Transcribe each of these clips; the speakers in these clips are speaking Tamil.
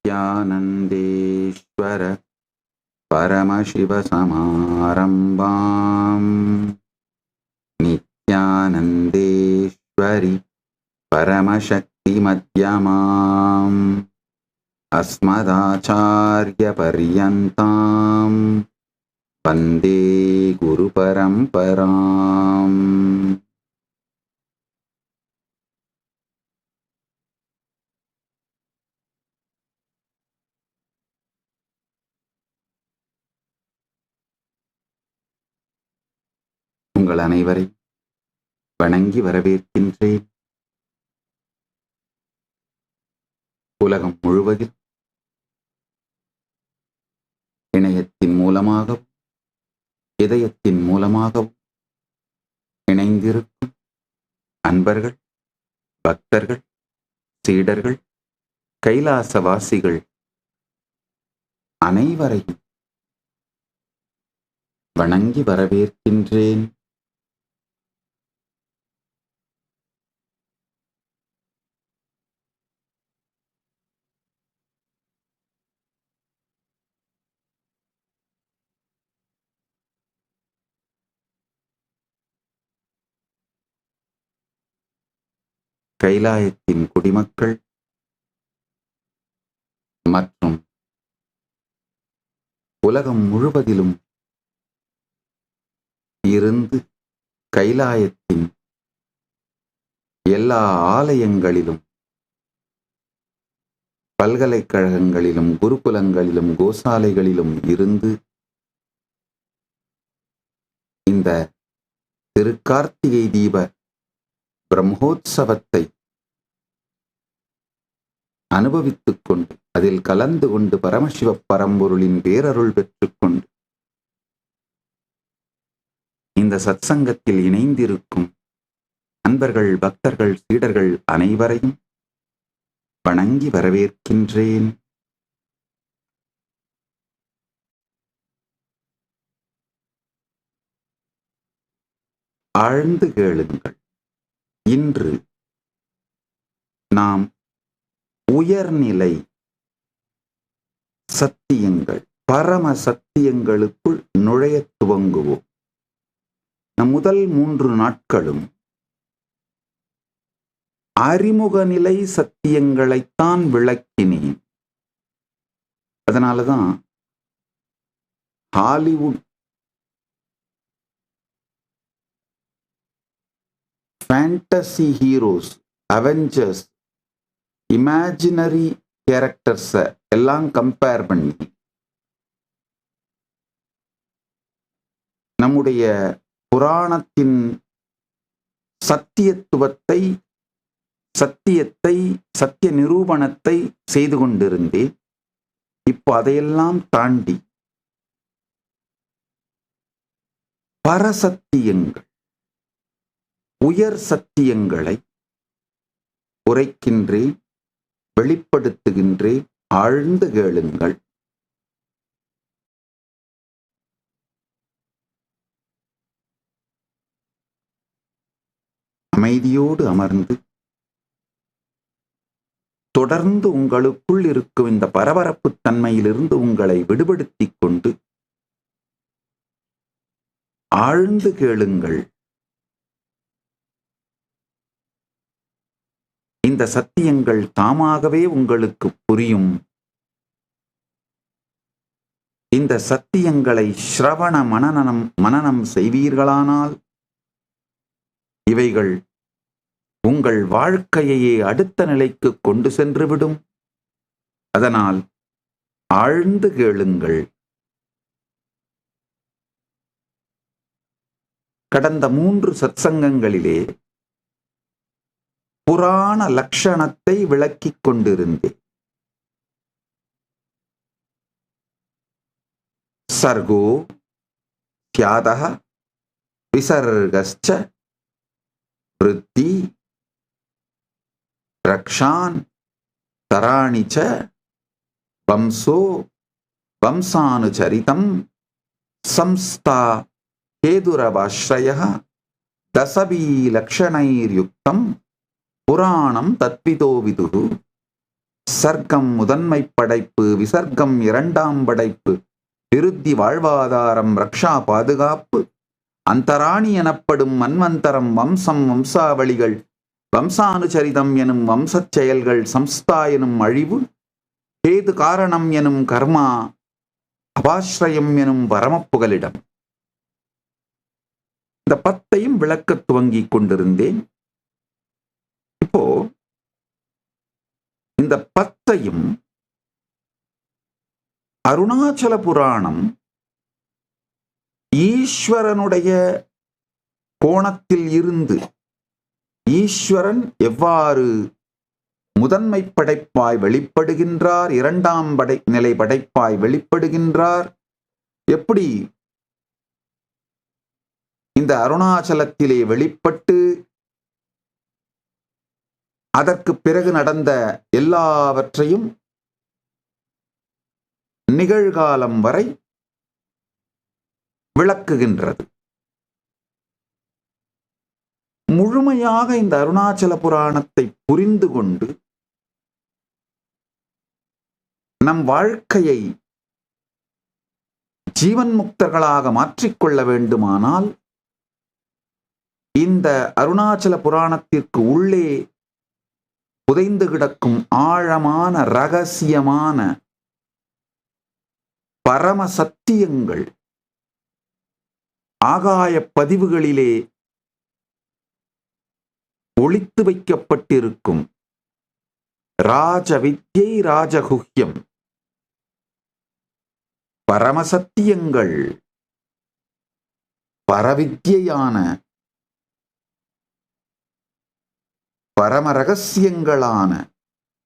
नित्यानन्देश्वर परमशिवसमारम्भाम् नित्यानन्देश्वरि परमशक्तिमध्यमाम् अस्मदाचार्यपर्यन्ताम् वन्दे गुरुपरम्पराम्. உங்கள் அனைவரை வணங்கி வரவேற்கின்றேன். உலகம் முழுவதில் இணையத்தின் மூலமாகவும் இதயத்தின் மூலமாகவும் இணைந்திருக்கும் அன்பர்கள், பக்தர்கள், சீடர்கள், கைலாசவாசிகள் அனைவரையும் வணங்கி வரவேற்கின்றேன். கைலாயத்தின் குடிமக்கள் மற்றும் உலகம் முழுவதிலும் இருந்து கைலாயத்தின் எல்லா ஆலயங்களிலும், பல்கலைக்கழகங்களிலும், குருகுலங்களிலும், கோசாலைகளிலும் இருந்து இந்த திருக்கார்த்திகை தீப பிரம்மோற்சவத்தை அனுபவித்துக் கொண்டு, அதில் கலந்து கொண்டு, பரமசிவ பரம்பொருளின் பேரருள் பெற்றுக்கொண்டு இந்த சத்சங்கத்தில் இணைந்திருக்கும் அன்பர்கள், பக்தர்கள், சீடர்கள் அனைவரையும் வணங்கி வரவேற்கின்றேன். ஆழ்ந்து கேளுங்கள். இன்று நாம் உயர்நிலை சத்தியங்கள், பரம சத்தியங்களுக்குள் நுழைய துவங்குவோம். நம் முதல் 3 நாட்களும் அறிமுக நிலை சத்தியங்களைத்தான் விளக்கினேன். அதனாலதான் Hollywood fantasy heroes, Avengers, imaginary characters எல்லாம் கம்பேர் பண்ணி நம்முடைய புராணத்தின் சத்தியத்துவத்தை, சத்திய நிரூபணத்தை செய்து கொண்டிருந்தேன். இப்போ அதையெல்லாம் தாண்டி பரசத்தியங்கள், உயர் சத்தியங்களை உரைக்கின்றேன், வெளிப்படுத்துகின்றேன். ஆழ்ந்து கேளுங்கள். அமைதியோடு அமர்ந்து தொடர்ந்து உங்களுக்குள் இருக்கும் இந்த பரபரப்பு தன்மையிலிருந்து உங்களை விடுபடுத்திக் கொண்டு ஆழ்ந்து கேளுங்கள். இந்த சத்தியங்கள் தாமாகவே உங்களுக்கு புரியும். இந்த சத்தியங்களை ஸ்ரவண மனனம் செய்வீர்களானால் இவைகள் உங்கள் வாழ்க்கையையே அடுத்த நிலைக்கு கொண்டு சென்றுவிடும். அதனால் ஆழ்ந்து கேளுங்கள். கடந்த 3 சத்சங்கங்களிலே புராண லட்சணத்தை விளக்கிக் கொண்டிருந்தேன். சர்கோ ஸ்யாதஹ விசர்கஸ்ச விருத்தி ரக்ஷான் தராணிச்ச வம்சோ வம்சானுச்சரிதம் சம்ஸ்தா கேதுரவாஸ்ரயः தசபி லக்ஷணைர்யுக்தம் புராணம் தத்விதோ விதுஹு. சர்க்கம் முதன்மை படைப்பு, விசர்க்கம் இரண்டாம் படைப்பு, விருத்தி வாழ்வாதாரம், ரக்ஷா பாதுகாப்பு, அந்தராணி எனப்படும் மன்வந்தரம், வம்சம் வம்சாவளிகள், வம்சானுச்சரிதம் எனும் வம்சச் செயல்கள், சம்ஸ்தா எனும் அழிவு, கேது காரணம் எனும் கர்மா, அபாஸ்ரயம் எனும் பரமப்புகலிடம். இந்த 10ஐயும் விளக்க துவங்கிக் கொண்டிருந்தேன். இப்போ இந்த 10ஐயும் அருணாச்சல புராணம் ஈஸ்வரனுடைய கோணத்தில் இருந்து ஈஸ்வரன் எவ்வாறு முதன்மை படைப்பாய் வெளிப்படுகின்றார், இரண்டாம் நிலை படைப்பாய் வெளிப்படுகின்றார், எப்படி இந்த அருணாச்சலத்திலே வெளிப்பட்டு அதற்கு பிறகு நடந்த எல்லாவற்றையும் நிகழ்காலம் வரை விளக்குகின்றது. முழுமையாக இந்த அருணாச்சல புராணத்தை புரிந்து கொண்டு நம் வாழ்க்கையை ஜீவன் முக்தர்களாக மாற்றிக்கொள்ள வேண்டுமானால் இந்த அருணாச்சல புராணத்திற்கு உள்ளே புதைந்து கிடக்கும் ஆழமான ரகசியமான பரம சத்தியங்கள் ஆகாய பதிவுகளிலே ஒளித்து வைக்கப்பட்டிருக்கும் ராஜவித்யை ராஜகுஹ்யம் பரமசத்தியங்கள், பரவித்யான பரம ரகசியங்களான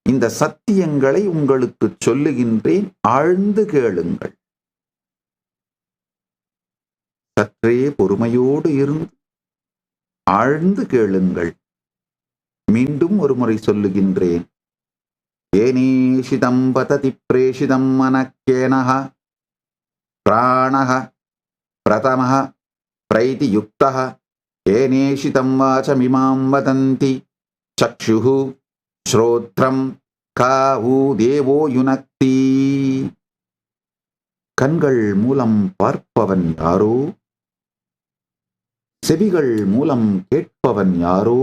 இந்த சத்தியங்களை உங்களுக்கு சொல்லுகின்றேன். ஆழ்ந்து கேளுங்கள். சற்றே பொறுமையோடு இருந்து ஆழ்ந்து கேளுங்கள். மீண்டும் ஒரு முறை சொல்லுகின்றேன். ஏனேஷிதம் பததி பிரேஷிதம் மனக்கேனஹ பிராணஹ பிரதமஹ பிரைதி யுக்தஹ ஏனேஷிதம் வாசமிமாம் வதந்தி சக்ஷுஹு ஸ்ரோத்ரம் காஹூ தேவோ யுனக்தி. கண்கள் மூலம் பார்ப்பவன் யாரோ, செவிகள் மூலம் கேட்பவன் யாரோ,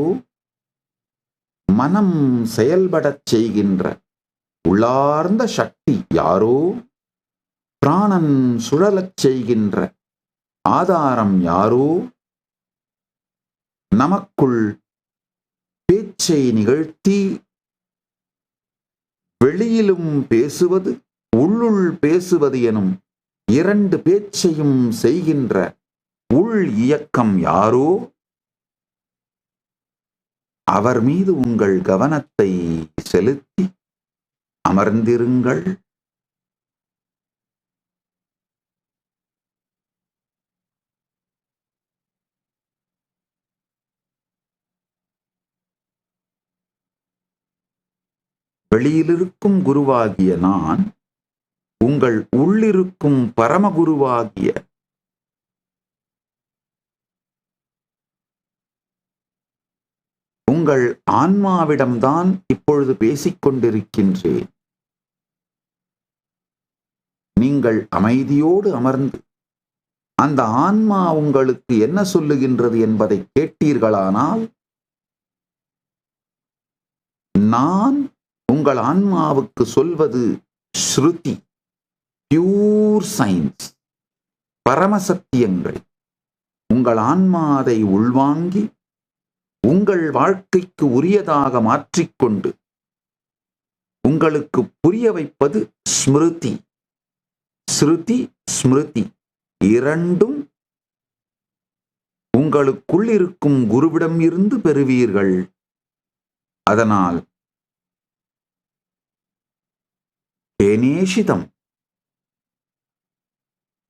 மனம் செயல்படச் செய்கின்ற உள்ளார்ந்த சக்தி யாரோ, பிராணன் சுழலச் செய்கின்ற ஆதாரம் யாரோ, நமக்குள் பேச்சை நிகழ்த்தி வெளியிலும் பேசுவது உள்ளுள் பேசுவது எனும் இரண்டு பேச்சையும் செய்கின்ற உள் இயக்கம் யாரோ, அவர் மீது உங்கள் கவனத்தை செலுத்தி அமர்ந்திருங்கள். வெளியிலிருக்கும் குருவாகிய நான் உங்கள் உள்ளிருக்கும் பரமகுருவாகிய உங்கள் ஆன்மாவிடம்தான் இப்பொழுது பேசிக் கொண்டிருக்கின்றேன். நீங்கள் அமைதியோடு அமர்ந்து அந்த ஆன்மா உங்களுக்கு என்ன சொல்லுகின்றது என்பதை கேட்டீர்களானால், நான் உங்கள் ஆன்மாவுக்கு சொல்வது ஸ்ருதி, பியூர் சயின்ஸ், பரமசத்தியங்கள். உங்கள் ஆன்மா அதை உள்வாங்கி உங்கள் வாழ்க்கைக்கு உரியதாக மாற்றிக்கொண்டு உங்களுக்கு புரிய வைப்பது ஸ்மிருதி. ஸ்ருதி ஸ்மிருதி இரண்டும் உங்களுக்குள் இருக்கும் குருவிடம் இருந்து பெறுவீர்கள். அதனால் கேனேஷிதம்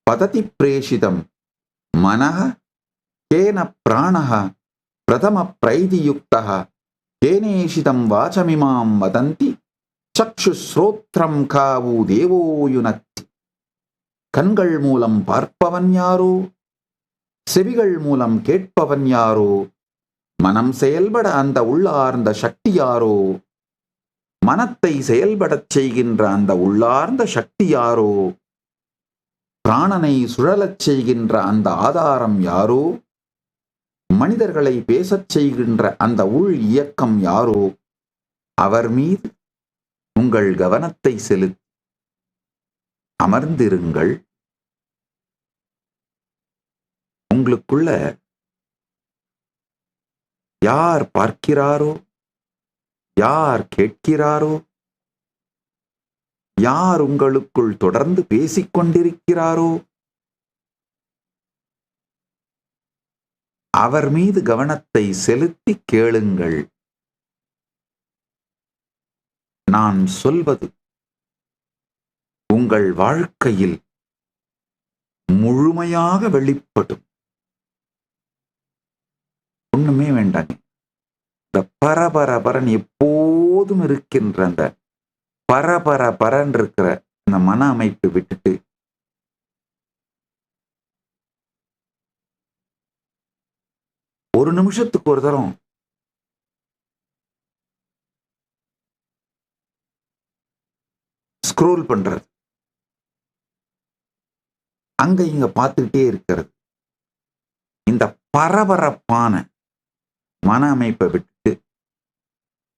பததி பிரேஷிதம் மனஹ கேன பிராணஹ பிரதம பிரைதியுக்தஹ கேனேஷிதம் வாசமிமாம் வதந்தி சக்ஷு ஸ்ரோத்ரம் காவு தேவோ யுனக்தி. கண்கள் மூலம் பார்ப்பவன் யாரோ, செவிகள் மூலம் கேட்பவன் யாரோ, மனம் செயல்பட அந்த உள்ளார்ந்த சக்தி யாரோ, மனத்தை செயல்படச் செய்கின்ற அந்த உள்ளார்ந்த சக்தி யாரோ, பிராணனை சுழலச் செய்கின்ற அந்த ஆதாரம் யாரோ, மனிதர்களை பேசச் செய்கின்ற அந்த உள் இயக்கம் யாரோ, அவர் மீது உங்கள் கவனத்தை செலுத்தி அமர்ந்திருங்கள். உங்களுக்குள்ள யார் பார்க்கிறாரோ, யார் கேட்கிறாரோ, யார் உங்களுக்குள் தொடர்ந்து பேசிக்கொண்டிருக்கிறாரோ, அவர் மீது கவனத்தை செலுத்தி கேளுங்கள். நான் சொல்வது உங்கள் வாழ்க்கையில் முழுமையாக வெளிப்படும். ஒண்ணுமே வேண்டாங்க. இந்த பரபரபரன் எப்போதும் இருக்கின்ற அந்த பரபரபரன் இருக்கிற இந்த மன அமைப்பு விட்டுட்டு ஒரு நிமிஷத்துக்கு ஒரு தரம் ஸ்க்ரோல் பண்றது, அங்க இங்க பார்த்துக்கிட்டே இருக்கிறது, இந்த பரபரப்பான மன அமைப்பை விட்டு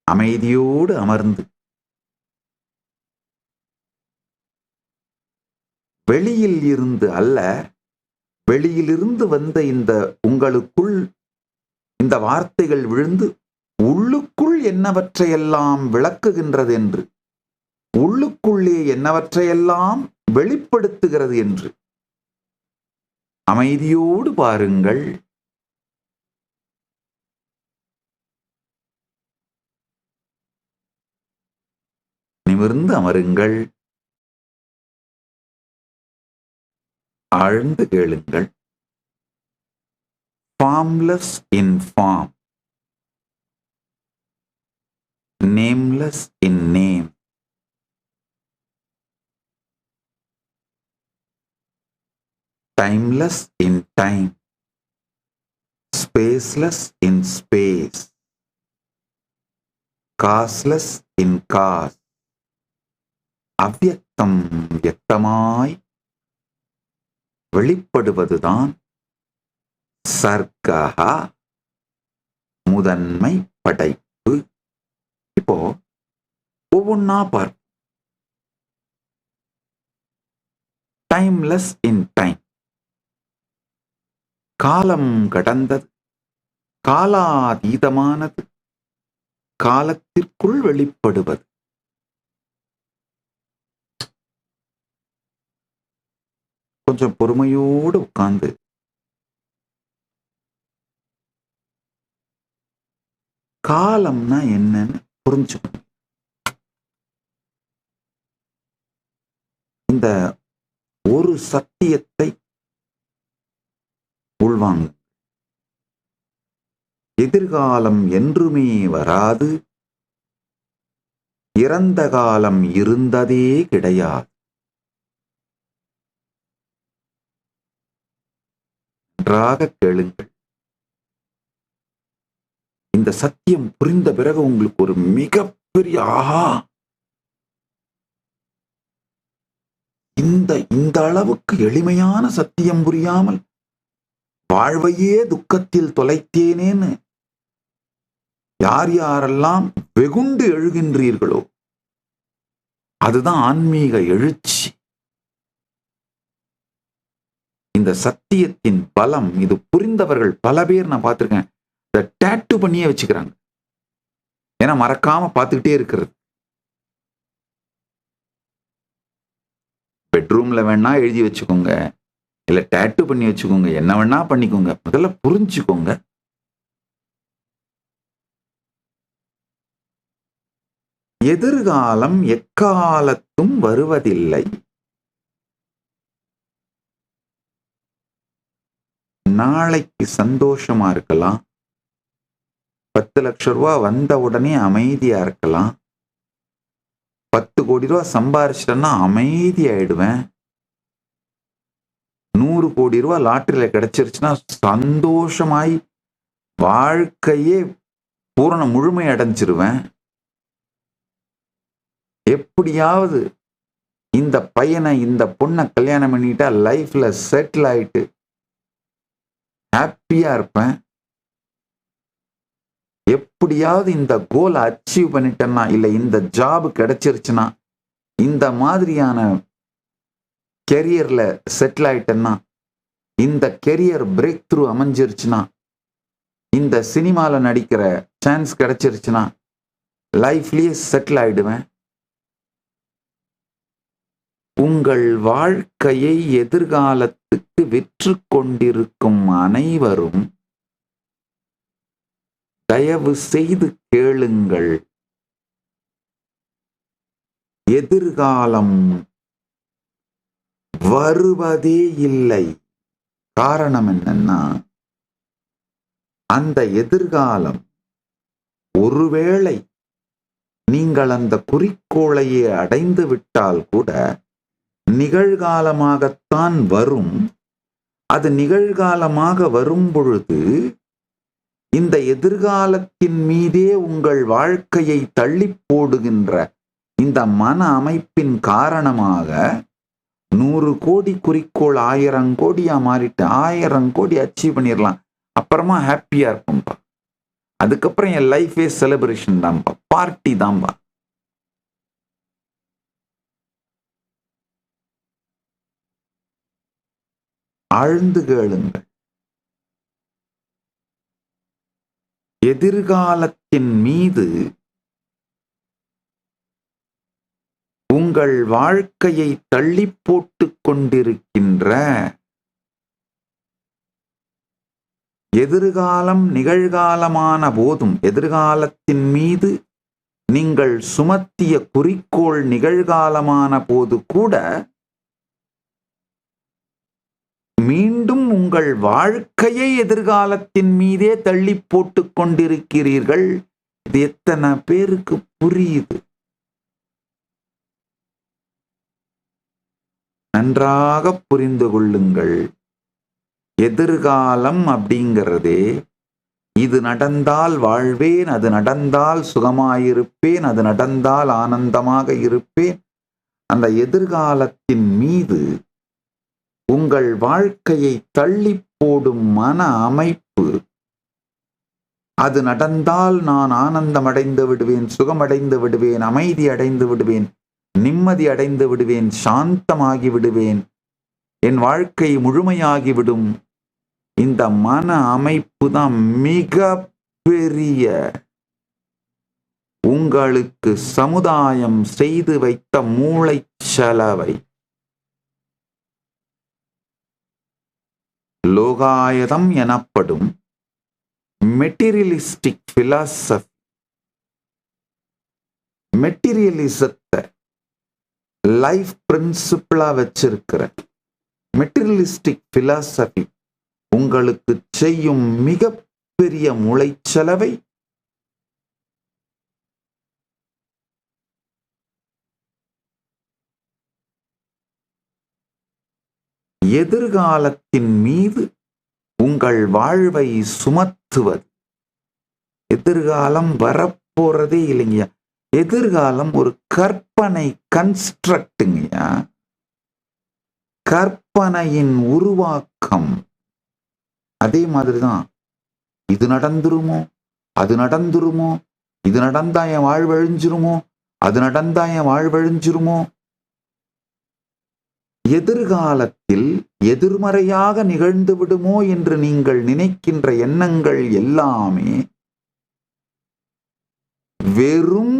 அமைதியோடு அமர்ந்து வெளியில் இருந்து அல்ல, வெளியிலிருந்து வந்த இந்த உங்களுக்குள் இந்த வார்த்தைகள் விழுந்து உள்ளுக்குள் என்னவற்றையெல்லாம் விளக்குகின்றது என்று, உள்ளுக்குள்ளே என்னவற்றையெல்லாம் வெளிப்படுத்துகிறது என்று அமைதியோடு பாருங்கள். நிமிர்ந்து அமருங்கள். ஆழ்ந்து கேளுங்கள். Formless in form, nameless in name, timeless in time, spaceless in space, causeless in cause, அவ்யக்தம் வியக்தமாய் வெளிப்படுவதுதான் சர்க்கா, முதன்மை படைப்பு. இப்போ ஒவ்வொன்னா பார்ப்போம். டைம்லெஸ் இன் டைம், காலம் கடந்தது, காலாதீதமானது, காலத்திற்குள் வெளிப்படுவது. கொஞ்சம் பொறுமையோடு உட்கார்ந்து காலம்னா என்னன்னு புரிஞ்சுக்கணும். இந்த ஒரு சத்தியத்தை உள்வாங்க. எதிர்காலம் என்றுமே வராது, இறந்த காலம் இருந்ததே கிடையாது. நன்றாக கேளுங்கள். இந்த சத்தியம் புரிந்த பிறகு உங்களுக்கு ஒரு மிகப்பெரிய ஆஹா, இந்த அளவுக்கு எளிமையான சத்தியம் புரியாமல் வாழ்வையே துக்கத்தில் தொலைத்தேனேன்னு யார் யாரெல்லாம் வெகுண்டு எழுகின்றீர்களோ, அதுதான் ஆன்மீக எழுச்சி. இந்த சத்தியத்தின் பலம் இது புரிந்தவர்கள் பல பேர் நான் பார்த்திருக்கேன். இதை டேட்டு பண்ணியே வச்சுக்கிறாங்க. ஏன்னா மறக்காம பார்த்துக்கிட்டே இருக்கிறது. பெட்ரூம்ல வேணா எழுதி வச்சுக்கோங்க, இல்ல டேட்டு பண்ணி வச்சுக்கோங்க, என்ன வேணா பண்ணிக்கோங்க. முதல்ல புரிஞ்சுக்கோங்க. எதிர்காலம் எக்காலத்தும் வருவதில்லை. நாளைக்கு சந்தோஷமா இருக்கலாம், 10 லட்சம் ரூபாய் வந்த உடனே அமைதியா இருக்கலாம், 10 கோடி ரூபாய் சம்பாரிச்சிட்டேன்னா அமைதி ஆயிடுவேன், 100 கோடி ரூபாய் லாட்டரியில கிடைச்சிருச்சுன்னா சந்தோஷமாய் வாழ்க்கையே பூரண முழுமை அடைஞ்சிருவேன். எப்படியாவது இந்த பையனை இந்த பொண்ணை கல்யாணம் பண்ணிட்டா லைஃப்ல செட்டில் ஆயிட்டு ஹாப்பியா இருப்பேன், எப்படியாவது இந்த கோலை அச்சீவ் பண்ணிட்டேன்னா, இல்ல இந்த ஜாப் கிடைச்சிருச்சுன்னா, இந்த மாதிரியான கெரியர்ல செட்டில் ஆயிட்டேன்னா, இந்த கெரியர் பிரேக் த்ரூ அமைஞ்சிருச்சுன்னா, இந்த சினிமால நடிக்கிற சான்ஸ் கிடைச்சிருச்சுன்னா லைஃப்லயே செட்டில் ஆயிடுவேன். உங்கள் வாழ்க்கையை எதிர்காலத்துக்கு விற்று கொண்டிருக்கும் அனைவரும் தயவு செய்து கேளுங்கள். எதிர்காலம் வருவதே இல்லை. காரணம் என்னன்னா, அந்த எதிர்காலம் ஒருவேளை நீங்கள் அந்த குறிக்கோளையே அடைந்து விட்டால் கூட நிகழ்காலமாகத்தான் வரும். அது நிகழ்காலமாக வரும் பொழுது இந்த எதிர்காலத்தின் மீதே உங்கள் வாழ்க்கையை தள்ளி போடுகின்ற இந்த மன அமைப்பின் காரணமாக 100 கோடி குறிக்கோள் 1000 கோடியா மாறிட்டு 1000 கோடி அச்சீவ் பண்ணிடலாம், அப்புறமா ஹாப்பியா இருப்போம்பா, அதுக்கப்புறம் என் லைஃபே செலிப்ரேஷன் தான்பா, பார்ட்டி தான்பா. ஆழ்ந்து கேளுங்கள். எதிர்காலத்தின் மீது உங்கள் வாழ்க்கையை தள்ளி போட்டுக் கொண்டிருக்கின்ற எதிர்காலம் நிகழ்காலமான போதும், எதிர்காலத்தின் மீது நீங்கள் சுமத்திய குறிக்கோள் நிகழ்காலமான போது கூட மீண்டும் உங்கள் வாழ்க்கையை எதிர்காலத்தின் மீதே தள்ளி போட்டுக் கொண்டிருக்கிறீர்கள். இது எத்தனை பேருக்கு புரியுது? நன்றாக புரிந்து கொள்ளுங்கள். எதிர்காலம் அப்படிங்கிறதே, இது நடந்தால் வாழ்வேன், அது நடந்தால் சுகமாயிருப்பேன், அது நடந்தால் ஆனந்தமாக இருப்பேன். அந்த எதிர்காலத்தின் மீது உங்கள் வாழ்க்கையை தள்ளி போடும் மன அமைப்பு, அது நடந்தால் நான் ஆனந்தம் அடைந்து விடுவேன், சுகமடைந்து விடுவேன், அமைதி அடைந்து விடுவேன், நிம்மதி அடைந்து விடுவேன், சாந்தமாகி விடுவேன், என் வாழ்க்கை முழுமையாகிவிடும். இந்த மன அமைப்பு தான் மிக பெரிய உங்களுக்கு சமுதாயம் செய்து வைத்த மூளைச்சலவை. லோகாயதம் எனப்படும் மெட்டீரியலிஸ்டிக் பிலாசபி, மெட்டீரியலிசத்தை லைஃப் பிரின்சிபிளா வச்சிருக்கிற மெட்டீரியலிஸ்டிக் பிலாசபி உங்களுக்கு செய்யும் மிகப்பெரிய மூளைச்சலவை எதிர்காலத்தின் மீது உங்கள் வாழ்வை சுமத்துவது. எதிர்காலம் வரப்போறதே இல்லைங்கய்யா. எதிர்காலம் ஒரு கற்பனை கன்ஸ்ட்ரக்டுங்கய்யா, கற்பனையின் உருவாக்கம். அதே மாதிரிதான், இது நடந்துருமோ, அது நடந்துருமோ, இது நடந்தா என் வாழ்வழிஞ்சிருமோ, அது நடந்தா என் வாழ்வழிஞ்சிருமோ. எதிர்காலத்தில் எதிர்மறையாக நிகழ்ந்து விடுமோ என்று நீங்கள் நினைக்கின்ற எண்ணங்கள் எல்லாமே வெறும்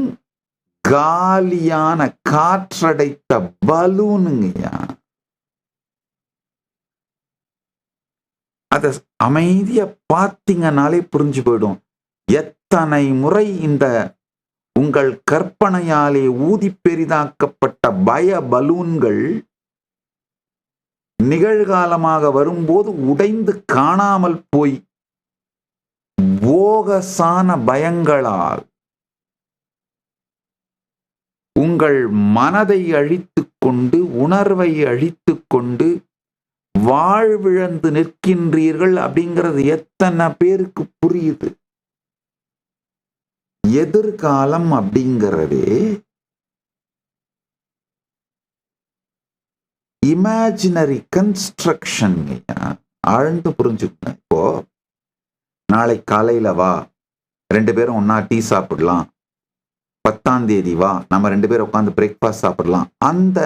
காலியான காற்றடைத்த பலூனுங்கய்யா. அத அமைதியா பார்த்தீங்கன்னாலே புரிஞ்சு போயிடும். எத்தனை முறை இந்த உங்கள் கற்பனையாலே ஊதி பெரிதாக்கப்பட்ட பய பலூன்கள் நிகழ்காலமாக வரும்போது உடைந்து காணாமல் போய் போகசான பயங்களால் உங்கள் மனதை அழித்துக் கொண்டு, உணர்வை அழித்துக் கொண்டு வாழ்விழந்து நிற்கின்றீர்கள். அப்படிங்கிறது எத்தனை பேருக்கு புரியுது? எதிர்காலம் அப்படிங்கிறதே இமேஜினரி கன்ஸ்ட்ரக்ஷன். ஆழ்ந்து புரிஞ்சுக்கணும். இப்போ நாளை காலையில வா, 2 பேரும் ஒன்னா டீ சாப்பிடலாம், 10ஆம் தேதி வா, நம்ம 2 பேரும் உட்காந்து பிரேக்ஃபாஸ்ட் சாப்பிடலாம். அந்த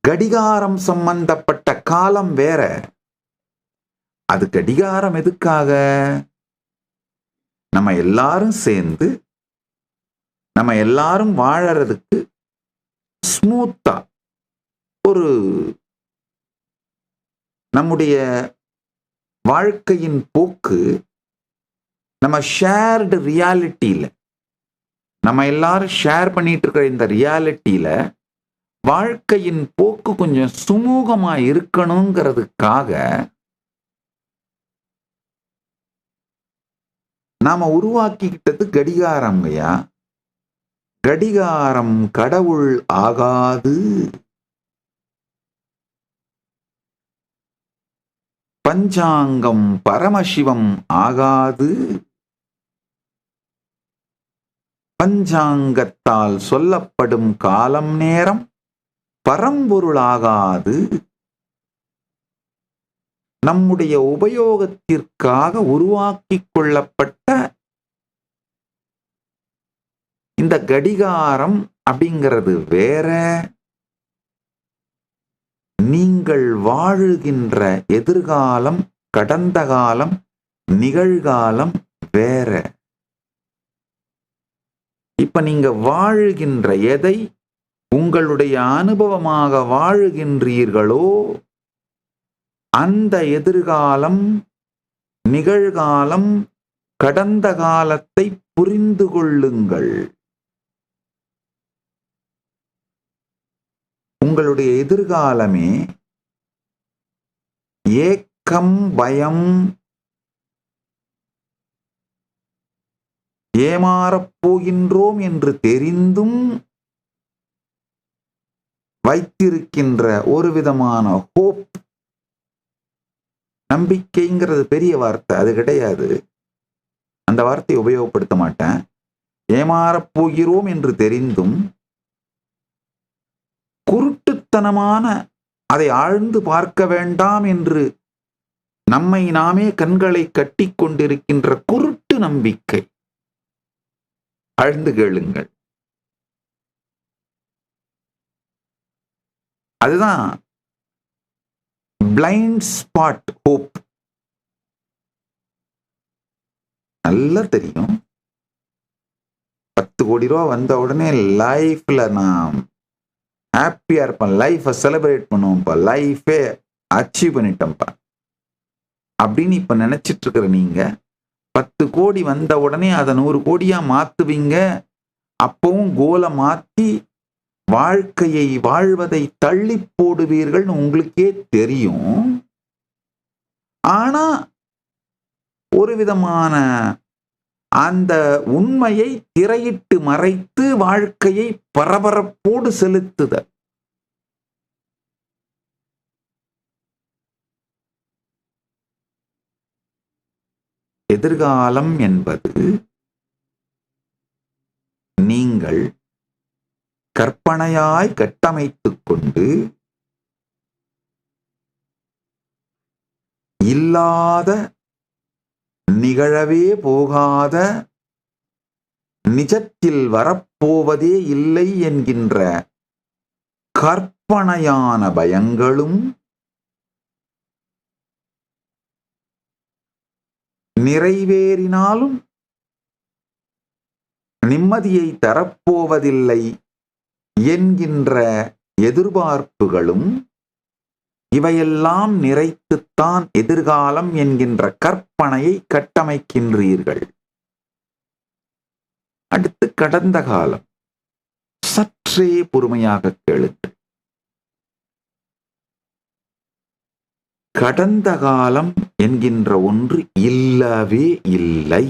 கடிகாரம் சம்பந்தப்பட்ட காலம் வேற. அது கடிகாரம் எதுக்காக? நம்ம எல்லாரும் சேர்ந்து நம்ம எல்லாரும் வாழறதுக்கு ஸ்மூத்தா ஒரு நம்முடைய வாழ்க்கையின் போக்கு நம்ம ஷேர்டு ரியாலிட்டியில, நம்ம எல்லாரும் ஷேர் பண்ணிட்டு இருக்கிற இந்த ரியாலிட்டியில வாழ்க்கையின் போக்கு கொஞ்சம் சுமூகமா இருக்கணுங்கிறதுக்காக நாம உருவாக்கிக்கிட்டது கடிகாரம்யா. கடிகாரம் கடவுள் ஆகாது. பஞ்சாங்கம் பரமசிவம் ஆகாது. பஞ்சாங்கத்தால் சொல்லப்படும் காலம் நேரம் பரம்பொருளாகாது. நம்முடைய உபயோகத்திற்காக உருவாக்கிக் கொள்ளப்பட்ட இந்த கடிகாரம் அப்படிங்கிறது வேற. நீங்கள் வாழுகின்ற எதிர்காலம், கடந்த காலம், நிகழ்காலம் வேற. இப்ப நீங்க வாழுகின்ற எதை உங்களுடைய அனுபவமாக வாழுகின்றீர்களோ அந்த எதிர்காலம், நிகழ்காலம், கடந்த காலத்தை புரிந்து கொள்ளுங்கள். உங்களுடைய எதிர்காலமே ஏக்கம், பயம், ஏமாறப் போகின்றோம் என்று தெரிந்தும் வைத்திருக்கின்ற ஒரு விதமான ஹோப். நம்பிக்கைங்கிறது பெரிய வார்த்தை, அது கிடையாது. அந்த வார்த்தையை உபயோகப்படுத்த மாட்டேன். ஏமாறப் போகிறோம் என்று தெரிந்தும் குருட்டுத்தனமான, அதை ஆழ்ந்து பார்க்க வேண்டாம் என்று நம்மை நாமே கண்களை கட்டி கொண்டிருக்கின்ற குருட்டு நம்பிக்கை. ஆழ்ந்து கேளுங்கள். அதுதான் பிளைண்ட் ஸ்பாட் ஹோப். நல்லா தெரியும். 10 கோடி ரூபா வந்த உடனே லைஃப்ல நான் ஹாப்பியா இருப்பேன், லைஃபை செலிப்ரேட் பண்ணுவோம்ப்பா, லைஃபே அச்சீவ் பண்ணிட்டோம்ப்பா அப்படின்னு இப்ப நினைச்சிட்டு இருக்கிற நீங்க 10 கோடி வந்த உடனே அதை 100 கோடியா மாத்துவீங்க. அப்பவும் கோலை மாத்தி வாழ்க்கையை வாழ்வதை தள்ளி போடுவீர்கள்னு உங்களுக்கே தெரியும். ஆனா ஒரு விதமான அந்த உண்மையை திரையிட்டு மறைத்து வாழ்க்கையை பரபரப்போடு செலுத்துதல். எதிர்காலம் என்பது நீங்கள் கற்பனையாய் கட்டமைத்துக் கொண்டு இல்லாத, நிகழவே போகாத, நிஜத்தில் வரப்போவதே இல்லை என்கின்ற கற்பனையான பயங்களும் நிறைவேறினாலும் நிம்மதியை தரப்போவதில்லை என்கின்ற எதிர்பார்ப்புகளும், இவையெல்லாம் நிறைத்துத்தான் எதிர்காலம் என்கின்ற கற்பனையை கட்டமைக்கின்றீர்கள். அடுத்து கடந்த காலம். சற்றே பொறுமையாக கேளுங்கள். கடந்த காலம் என்கின்ற ஒன்று இல்லவே இல்லை.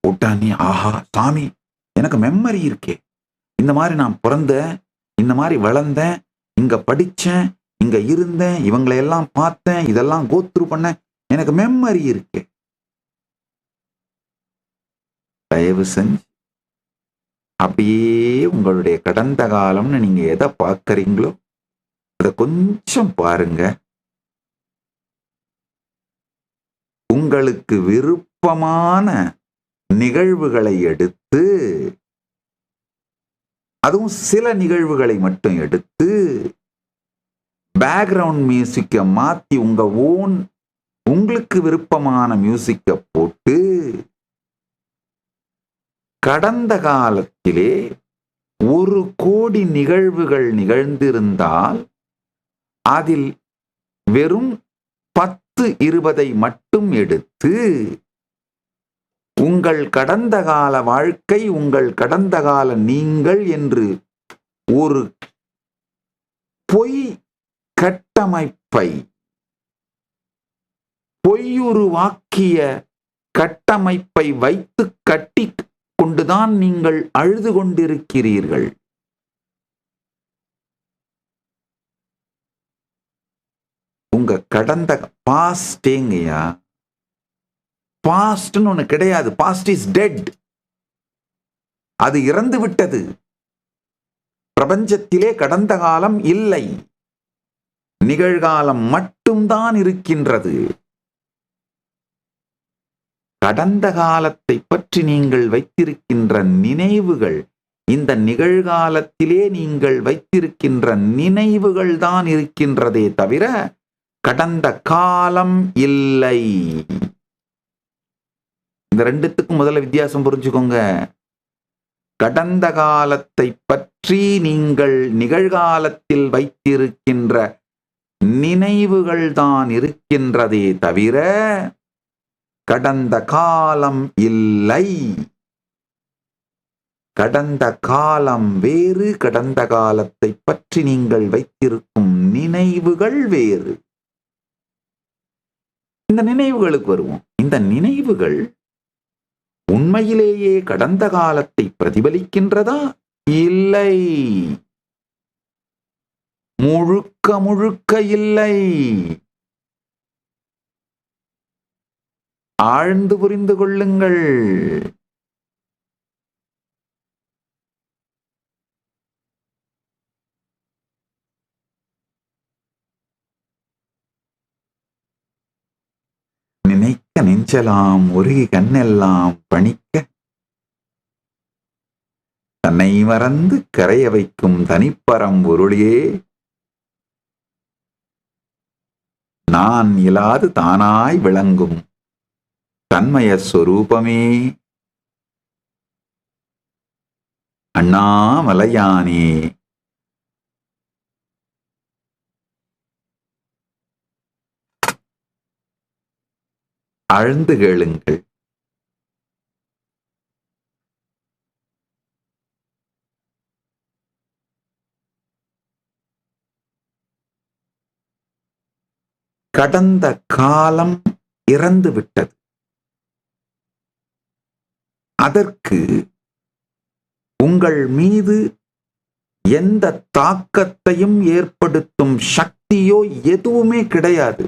உடனே ஆஹா சாமி, எனக்கு மெமரி இருக்கே, இந்த மாதிரி நான் பிறந்தேன், இந்த மாதிரி வளர்ந்தேன், இங்க படிச்சேன், இங்க இருந்தேன், இவங்களை எல்லாம் பார்த்தேன், இதெல்லாம் கோத்ரூ பண்ணேன், எனக்கு மெமரி இருக்கே. தயவு செஞ்சு அப்படியே உங்களுடைய கடந்த காலம்னு நீங்க எதை பார்க்கறீங்களோ அதை கொஞ்சம் பாருங்க. உங்களுக்கு விருப்பமான நிகழ்வுகளை எடுத்து, அதுவும் சில நிகழ்வுகளை மட்டும் எடுத்து பேக்ரவுண்ட் மியூசிக்கை மாத்தி உங்களுக்கு விருப்பமான மியூசிக்கை போட்டு, கடந்த காலத்திலே 1 கோடி நிகழ்வுகள் நிகழ்ந்திருந்தால் அதில் வெறும் 10-20 மட்டும் எடுத்து உங்கள் கடந்த கால வாழ்க்கை, உங்கள் கடந்த கால நீங்கள் என்று ஒரு பொய் கட்டமைப்பை, பொய்யுருவாக்கிய கட்டமைப்பை வைத்து கட்டி கொண்டுதான் நீங்கள் அழுது கொண்டிருக்கிறீர்கள். உங்க கடந்த பாஸ்டேங்கய்யா, பாஸ்ட்னு ஒண்ணு கிடையாது. Past is dead. அது இறந்து விட்டது. பிரபஞ்சத்திலே கடந்த காலம் இல்லை, நிகழ்காலம் மட்டும்தான் இருக்கின்றது. கடந்த காலத்தை பற்றி நீங்கள் வைத்திருக்கின்ற நினைவுகள், இந்த நிகழ்காலத்திலே நீங்கள் வைத்திருக்கின்ற நினைவுகள் தான் இருக்கின்றதே தவிர கடந்த காலம் இல்லை. இந்த ரெண்டுத்துக்கும் முதல்ல வித்தியாசம் புரிஞ்சுக்கோங்க. கடந்த காலத்தை பற்றி நீங்கள் நிகழ்காலத்தில் வைத்திருக்கின்ற நினைவுகள் தான் இருக்கின்றதே தவிர கடந்த காலம் இல்லை. கடந்த காலம் வேறு, கடந்த காலத்தை பற்றி நீங்கள் வைத்திருக்கும் நினைவுகள் வேறு. இந்த நினைவுகளுக்கு வருவோம். இந்த நினைவுகள் உண்மையிலேயே கடந்த காலத்தை பிரதிபலிக்கின்றதா? இல்லை, முழுக்க முழுக்க இல்லை. ஆழ்ந்து புரிந்து கொள்ளுங்கள். நினைக்க நெஞ்சலாம் உருகி கண்ணெல்லாம் பணிக்க, தன்னை மறந்து கரைய வைக்கும் தனிப்பரம் பொருளியே, நான் இலாது தானாய் விளங்கும் தன்மய சொரூபமே, அண்ணாமலையானே. ஆழ்ந்து கேளுங்கள். கடந்த காலம் இறந்து விட்டது. அதற்கு உங்கள் மீது எந்த தாக்கத்தையும் ஏற்படுத்தும் சக்தியோ எதுவுமே கிடையாது.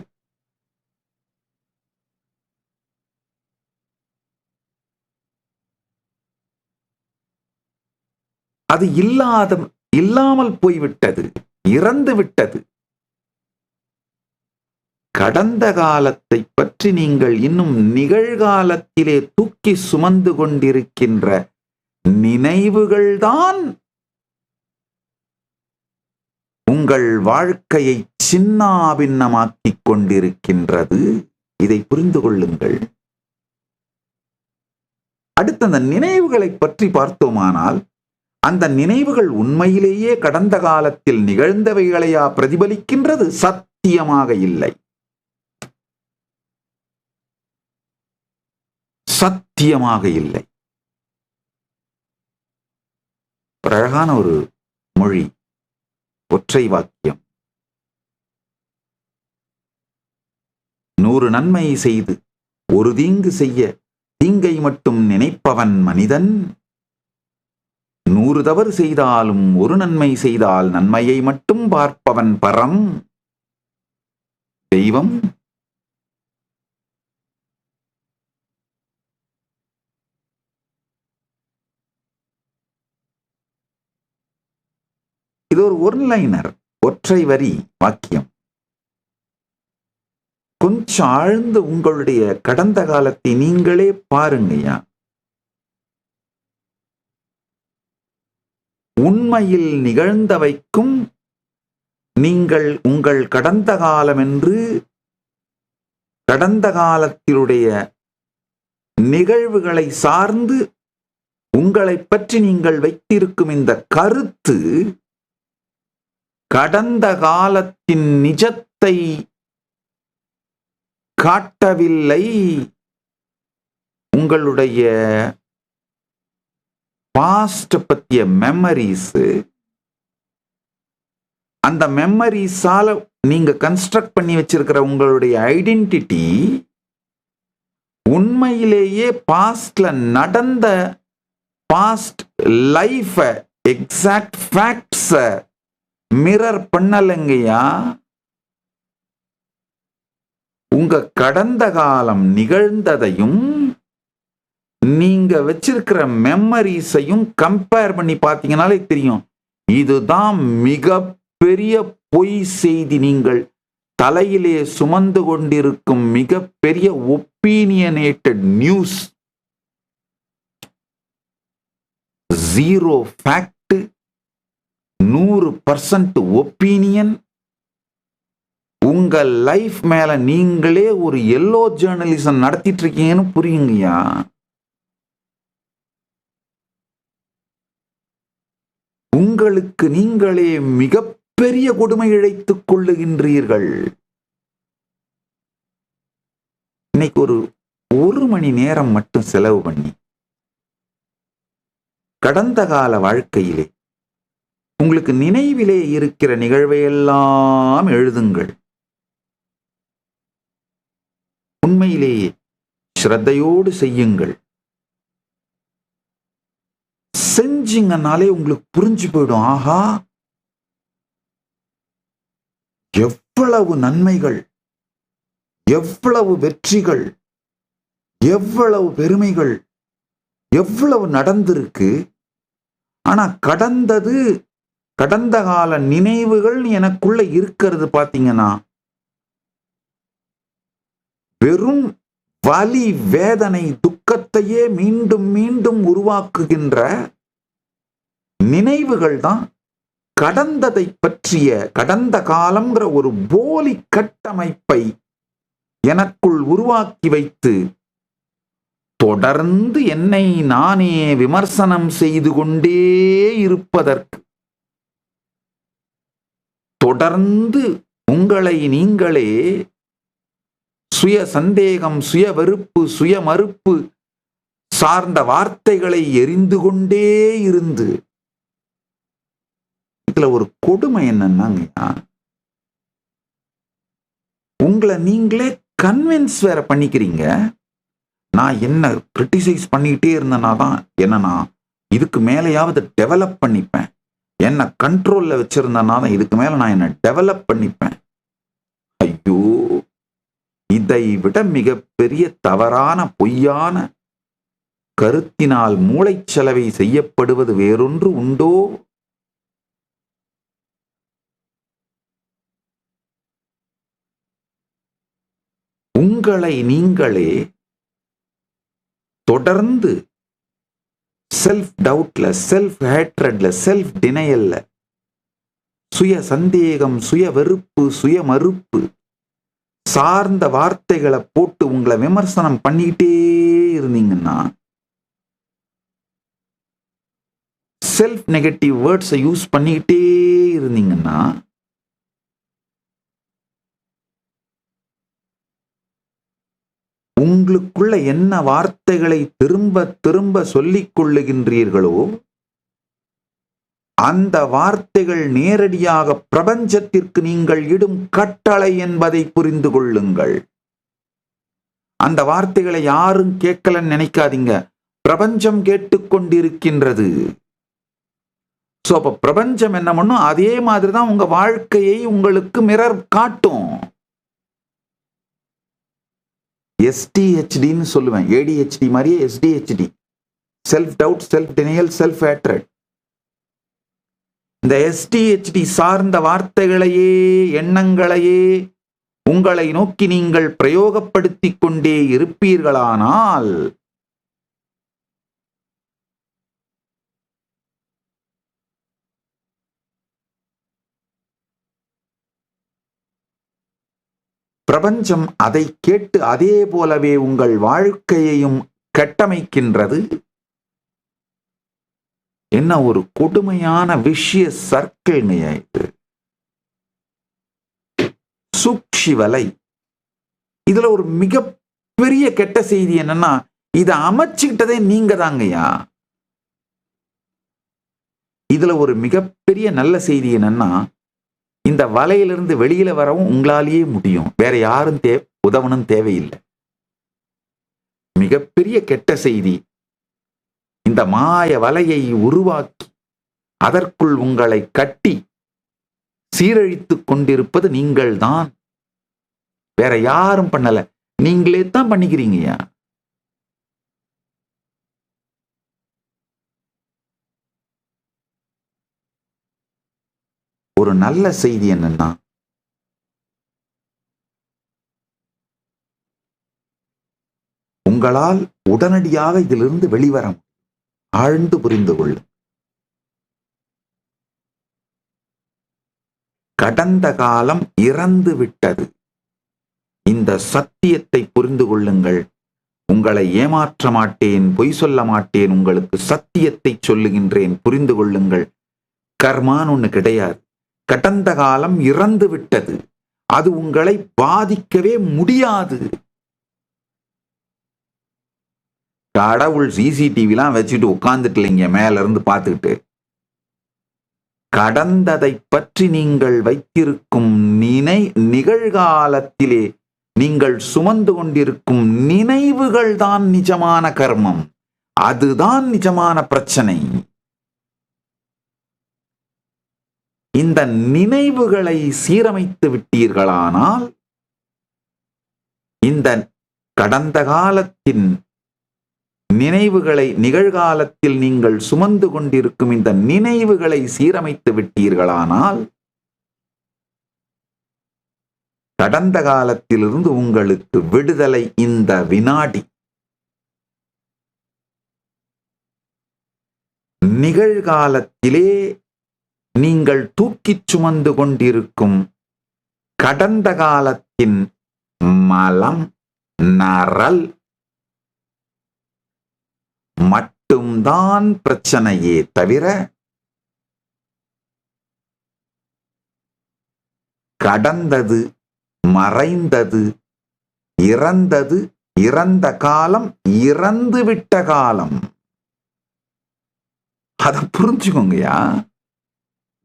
அது இல்லாமல் போய்விட்டது, இறந்து விட்டது. கடந்த காலத்தை பற்றி நீங்கள் இன்னும் நிகழ்காலத்திலே தூக்கி சுமந்து கொண்டிருக்கின்ற நினைவுகள்தான் உங்கள் வாழ்க்கையை சின்னாபின்னமாக்கிக் கொண்டிருக்கின்றது. இதை புரிந்து கொள்ளுங்கள். அடுத்த அந்த நினைவுகளை பற்றி பார்த்தோமானால், அந்த நினைவுகள் உண்மையிலேயே கடந்த காலத்தில் நிகழ்ந்தவைகளையா பிரதிபலிக்கின்றது? சத்தியமாக இல்லை, சத்தியமாக இல்லை. அழகான ஒரு மொழி, ஒற்றை வாக்கியம். 100 நன்மை செய்து ஒரு தீங்கு செய்ய தீங்கை மட்டும் நினைப்பவன் மனிதன், 100 தவறு செய்தாலும் ஒரு நன்மை செய்தால் நன்மையை மட்டும் பார்ப்பவன் பரம் தெய்வம். இது ஒரு ஒன்லைனர், ஒற்றை வரி வாக்கியம். கொஞ்சம் ஆழ்ந்து உங்களுடைய கடந்த காலத்தை நீங்களே பாருங்கய்யா. உண்மையில் நிகழ்ந்தவைக்கும் நீங்கள் உங்கள் கடந்த காலம் என்று கடந்த காலத்திலுடைய நிகழ்வுகளை சார்ந்து உங்களை பற்றி நீங்கள் வைத்திருக்கும் இந்த கருத்து கடந்த காலத்தின் நிஜத்தை காட்டவில்லை. உங்களுடைய பாஸ்ட் பத்திய மெமரிஸ், அந்த மெமரிஸால நீங்க கன்ஸ்ட்ரக்ட் பண்ணி வச்சிருக்கிற உங்களுடைய ஐடென்டிட்டி உண்மையிலேயே பாஸ்ட்ல நடந்த past life exact facts mirror பண்ணலங்கய்யா. உங்க கடந்த காலம் நிகழ்ந்ததையும் நீங்க வச்சிருக்கிற மெமரிஸையும் கம்பேர் பண்ணி பார்த்தீங்கன்னாலே தெரியும். இதுதான் மிகப்பெரிய பொய் செய்தி. நீங்கள் தலையிலே சுமந்து கொண்டிருக்கும் மிகப்பெரிய ஒப்பீனியனேட்டட் நியூஸ். 0 fact, 100% opinion. உங்க லைஃப் மேல நீங்களே ஒரு எல்லோ ஜேர்னலிசம் நடத்திட்டு இருக்கீங்கன்னு புரியுங்கய்யா. உங்களுக்கு நீங்களே மிகப்பெரிய கொடுமை இழைத்துக் கொள்ளுகின்றீர்கள். இன்னைக்கு ஒரு மணி நேரம் மட்டும் செலவு பண்ணி கடந்த கால வாழ்க்கையிலே உங்களுக்கு நினைவிலே இருக்கிற நிகழ்வையெல்லாம் எழுதுங்கள். உண்மையிலேயே ஸ்ரத்தையோடு செய்யுங்கள். செஞ்சீங்கன்னாலே உங்களுக்கு புரிஞ்சு போயிடும். ஆஹா, எவ்வளவு நன்மைகள், எவ்வளவு வெற்றிகள், எவ்வளவு பெருமைகள், எவ்வளவு நடந்திருக்கு. ஆனா கடந்த கால நினைவுகள் எனக்குள்ள இருக்கிறது பாத்தீங்கன்னா வெறும் வலி, வேதனை, துக்கத்தையே மீண்டும் மீண்டும் உருவாக்குகின்ற நினைவுகள் தான். கடந்ததை பற்றிய கடந்த காலம்ங்கிற ஒரு போலி கட்டமைப்பை எனக்குள் உருவாக்கி வைத்து தொடர்ந்து என்னை நானே விமர்சனம் செய்து கொண்டே இருப்பதற்கு, தொடர்ந்து உங்களை நீங்களே சுய சந்தேகம், சுய வெறுப்பு, சுய மறுப்பு சார்ந்த வார்த்தைகளை எரிந்து கொண்டே இருந்து, இதுல ஒரு கொடுமை என்னன்னா, உங்களை நீங்களே கன்வின்ஸ் வேற பண்ணிக்கிறீங்க. நான் என்ன கிரிட்டிசைஸ் பண்ணிக்கிட்டே இருந்தேன்னா தான் என்னன்னா இதுக்கு மேலேயாவது டெவலப் பண்ணிப்பேன், என்ன கண்ட்ரோல்ல வச்சிருந்தேன்னா தான் இதுக்கு மேல நான் என்ன டெவலப் பண்ணிப்பேன். ஐயோ, இதை விட மிகப்பெரிய தவறான பொய்யான கருத்தினால் மூளைச்சலவை செய்யப்படுவது வேறொன்று உண்டோ? உங்களை நீங்களே தொடர்ந்து செல்ஃப் டவுட்ல, செல்ஃப் ஹேட்ரட்ல, செல்ஃப் டினையல்ல, சுய சந்தேகம், சுய வெறுப்பு, சுய மறுப்பு சார்ந்த வார்த்தைகளை போட்டு உங்களை விமர்சனம் பண்ணிக்கிட்டே இருந்தீங்கன்னா, செல்ஃப் நெகட்டிவ் வேர்ட்ஸை யூஸ் பண்ணிக்கிட்டே இருந்தீங்கன்னா, உங்களுக்குள்ள என்ன வார்த்தைகளை திரும்ப திரும்ப சொல்லிக் கொள்ளுகின்றீர்களோ அந்த வார்த்தைகள் நேரடியாக பிரபஞ்சத்திற்கு நீங்கள் இடும் கட்டளை என்பதை புரிந்து கொள்ளுங்கள். அந்த வார்த்தைகளை யாரும் கேட்கலன்னு நினைக்காதீங்க, பிரபஞ்சம் கேட்டுக்கொண்டிருக்கின்றது. சோ அப்ப பிரபஞ்சம் என்ன பண்ணும், அதே மாதிரிதான் உங்க வாழ்க்கையை உங்களுக்கு மிரர் காட்டும். SDHDன்னு சொல்லுவேன், ADHD மாதிரியே SDHD, self doubt, self denial, self hatred. இந்த SDHD சார்ந்த வார்த்தைகளையே, எண்ணங்களையே உங்களை நோக்கி நீங்கள் பிரயோகப்படுத்திக் கொண்டே இருப்பீர்களானால் பிரபஞ்சம் அதை கேட்டு அதே போலவே உங்கள் வாழ்க்கையையும் கட்டமைக்கின்றது. என்ன ஒரு கொடுமையான விஷய சர்க்கிள்ங்க இது. சூழ்ச்சி வலை. இதுல ஒரு மிகப்பெரிய கெட்ட செய்தி என்னன்னா, இதை அமைச்சுக்கிட்டதே நீங்க தாங்கய்யா. இதுல ஒரு மிகப்பெரிய நல்ல செய்தி என்னன்னா, இந்த வலையிலிருந்து வெளியில வரவும் உங்களாலேயே முடியும். வேற யாரும் உதவணும் தேவையில்லை. மிகப்பெரிய கெட்ட செய்தி, இந்த மாய வலையை உருவாக்கி அதற்குள் உங்களை கட்டி சீரழித்துக் கொண்டிருப்பது நீங்கள் தான். வேற யாரும் பண்ணல, நீங்களே தான் பண்ணிக்கிறீங்கய்யா. ஒரு நல்ல செய்தி என்னன்னா, உங்களால் உடனடியாக இதிலிருந்து வெளிவர ஆழ்ந்து புரிந்து கொள்ளு. கடந்த காலம் இறந்து விட்டது. இந்த சத்தியத்தை புரிந்து கொள்ளுங்கள். உங்களை ஏமாற்ற மாட்டேன், பொய் சொல்ல மாட்டேன், உங்களுக்கு சத்தியத்தை சொல்லுகின்றேன், புரிந்து கொள்ளுங்கள். கர்மான்னு ஒண்ணு கிடையாது. கடந்த காலம் இறந்து விட்டது. அது உங்களை பாதிக்கவே முடியாது. கடவுள் CCTVலாம் வச்சுட்டு உட்கார்ந்துட்டு இல்லைங்க, மேல இருந்து பார்த்துக்கிட்டு. கடந்ததை பற்றி நீங்கள் வைத்திருக்கும் நிகழ்காலத்திலே நீங்கள் சுமந்து கொண்டிருக்கும் நினைவுகள் தான் நிஜமான கர்மம். அதுதான் நிஜமான பிரச்சனை. இந்த நினைவுகளை சீரமைத்து விட்டீர்களானால், இந்த கடந்த காலத்தின் நினைவுகளை, நிகழ்காலத்தில் நீங்கள் சுமந்து கொண்டிருக்கும் இந்த நினைவுகளை சீரமைத்து விட்டீர்களானால், கடந்த காலத்திலிருந்து உங்களுக்கு விடுதலை இந்த வினாடி. நிகழ்காலத்திலே நீங்கள் தூக்கிச் சுமந்து கொண்டிருக்கும் கடந்த காலத்தின் மலம், நரல் மட்டும்தான் பிரச்சனையே தவிர கடந்தது, மறைந்தது, இறந்தது, இறந்த காலம், இறந்துவிட்ட காலம். அதை புரிஞ்சுக்கோங்கயா.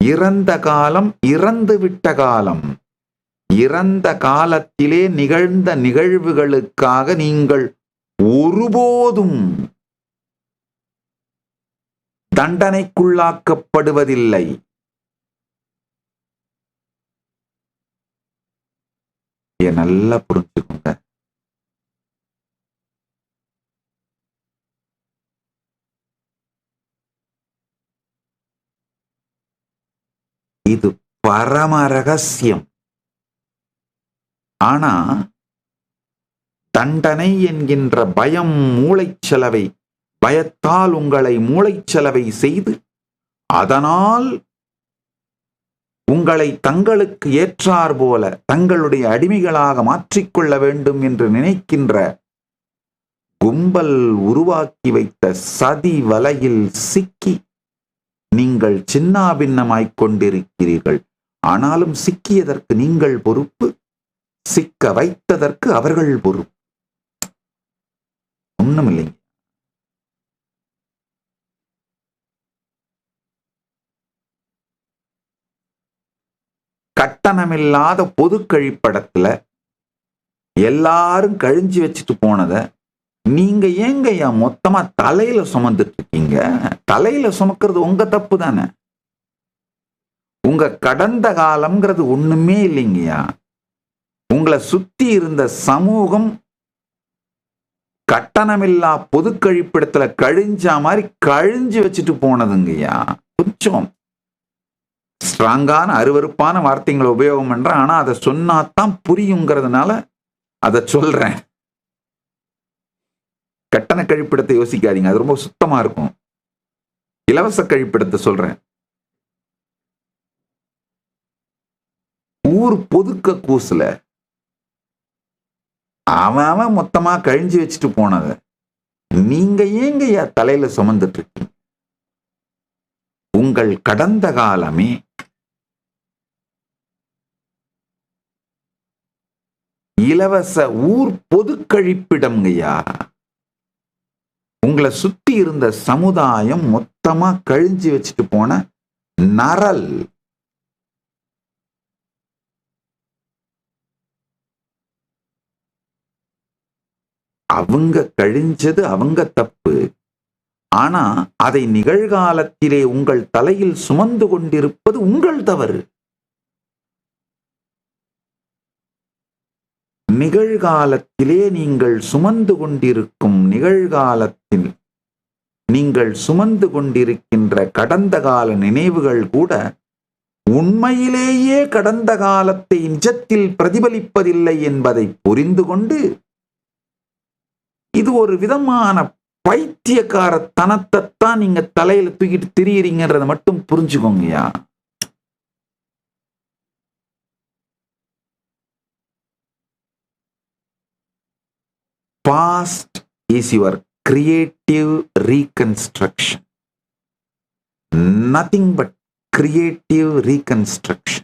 இறந்த காலம், இறந்து விட்ட காலம். இறந்த காலத்திலே நிகழ்ந்த நிகழ்வுகளுக்காக நீங்கள் ஒருபோதும் தண்டனைக்குள்ளாக்கப்படுவதில்லை. நல்லா புரிஞ்சுக்கோங்க. இது பரம ரகசியம். ஆனா தண்டனை என்கின்ற பயம் மூளைச்சலவை, பயத்தால் உங்களை மூளைச்சலவை செய்து அதனால் உங்களை தங்களுக்கு ஏற்றார் போல தங்களுடைய அடிமைகளாக மாற்றிக்கொள்ள வேண்டும் என்று நினைக்கின்ற கும்பல் உருவாக்கி வைத்த சதி வலையில் சிக்கி நீங்கள் சின்னாபின்னமாய்க் கொண்டிருக்கிறீர்கள். ஆனாலும் சிக்கியதற்கு நீங்கள் பொறுப்பு, சிக்க வைத்ததற்கு அவர்கள் பொறுப்பு. ஒண்ணுமில்லைங்க. கட்டணமில்லாத பொது கழிப்படத்துல எல்லாரும் கழிஞ்சு வச்சுட்டு போனத நீங்க ஏங்கய்யா மொத்தமா தலையில சுமந்துட்டு இருக்கீங்க? தலையில சுமக்கிறது உங்க தப்பு தானே. உங்க கடந்த காலம்ங்கிறது ஒண்ணுமே இல்லைங்கய்யா. உங்களை சுத்தி இருந்த சமூகம் கட்டணமில்லா பொது கழிப்பிடத்துல கழிஞ்சா மாதிரி கழிஞ்சு வச்சுட்டு போனதுங்கய்யா. கொஞ்சம் ஸ்ட்ராங்கான அருவருப்பான வார்த்தைகளை உபயோகம் பண்றேன். ஆனா அதை சொன்னாதான் புரியுங்கிறதுனால அதை சொல்றேன். கட்டண கழிப்பிடத்தை யோசிக்காதீங்க, அது ரொம்ப சுத்தமா இருக்கும். இலவச கழிப்பிடத்தை சொல்றேன். ஊர் பொதுக்க கூசுல அவன் மொத்தமா கழிஞ்சு வச்சுட்டு போனத நீங்க ஏங்கய்யா தலையில சுமந்துட்டு இருக்கீங்க? உங்கள் கடந்த காலமே இலவச ஊர் பொது கழிப்பிடம்ங்கய்யா. உங்களை சுத்தி இருந்த சமுதாயம் மொத்தமா கழிஞ்சு வச்சுட்டு போன நரல். அவங்க கழிஞ்சது அவங்க தப்பு. ஆனா அதை நிகழ்காலத்திலே உங்கள் தலையில் சுமந்து கொண்டிருப்பது உங்கள் தவறு. நிகழ்காலத்திலே நீங்கள் சுமந்து கொண்டிருக்கும் நிகழ்காலத்தில் நீங்கள் சுமந்து கொண்டிருக்கின்ற கடந்த கால நினைவுகள் கூட உண்மையிலேயே கடந்த காலத்தை நிஜத்தில் பிரதிபலிப்பதில்லை என்பதை புரிந்து கொண்டு இது ஒரு விதமான பைத்தியக்காரத்தனத்தைத்தான் நீங்க தலையில தூக்கிட்டு திரியிறீங்கன்றத மட்டும் புரிஞ்சுக்கோங்கயா. Past is your creative reconstruction. Nothing but creative reconstruction.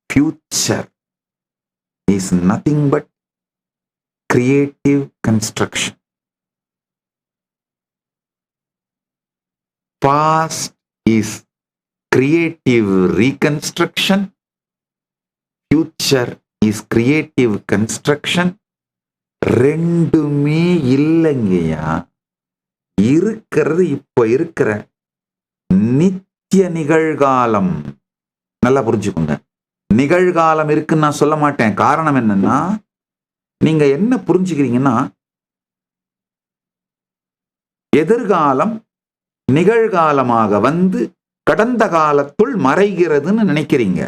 Future is nothing but creative construction. Past is creative reconstruction. Future is creative construction. ரெண்டுமே இல்லைங்கய்யா. இருக்கிறது இப்ப இருக்கிற நித்திய நிகழ்காலம். நல்லா புரிஞ்சுக்கோங்க. நிகழ்காலம் இருக்குன்னு நான் சொல்ல மாட்டேன். காரணம் என்னன்னா, நீங்க என்ன புரிஞ்சுக்கிறீங்கன்னா, எதிர்காலம் நிகழ்காலமாக வந்து கடந்த காலத்துள் மறைகிறதுன்னு நினைக்கிறீங்க.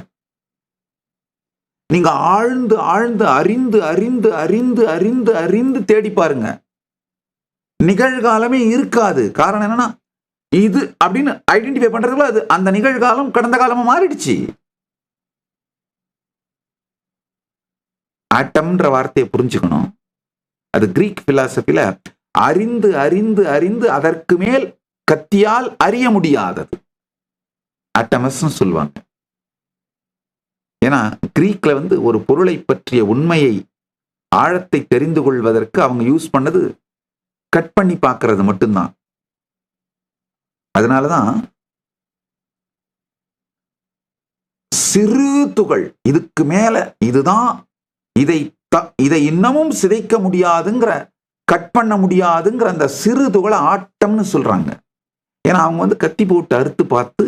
நீங்க ஆழ்ந்து ஆழ்ந்து அறிந்து அறிந்து அறிந்து அறிந்து அறிந்து தேடி பாருங்க, நிகழ்காலமே இருக்காது. காரணம் என்னன்னா, இது அப்படின்னு ஐடென்டிஃபை பண்றதுக்குள்ள அது அந்த நிகழ்காலம் கடந்த காலமா மாறிடுச்சு. ஆட்டம்ன்ற வார்த்தையை புரிஞ்சுக்கணும். அது கிரீக் பிலாசபில அறிந்து அறிந்து அறிந்து அதற்கு மேல் கத்தியால் அறிய முடியாதது ஆட்டமஸ் சொல்லுவாங்க. ஏன்னா கிரீக்ல வந்து ஒரு பொருளை பற்றிய உண்மையை ஆழத்தை தெரிந்து கொள்வதற்கு அவங்க யூஸ் பண்ணது கட் பண்ணி பார்க்கறது மட்டும்தான். அதனாலதான் சிறு துகள், இதுக்கு மேல இதுதான், இதை இன்னமும் சிதைக்க முடியாதுங்கிற, கட் பண்ண முடியாதுங்கிற அந்த சிறு துகளை ஆட்டம்னு சொல்றாங்க. ஏன்னா அவங்க வந்து கத்தி போட்டு அறுத்து பார்த்து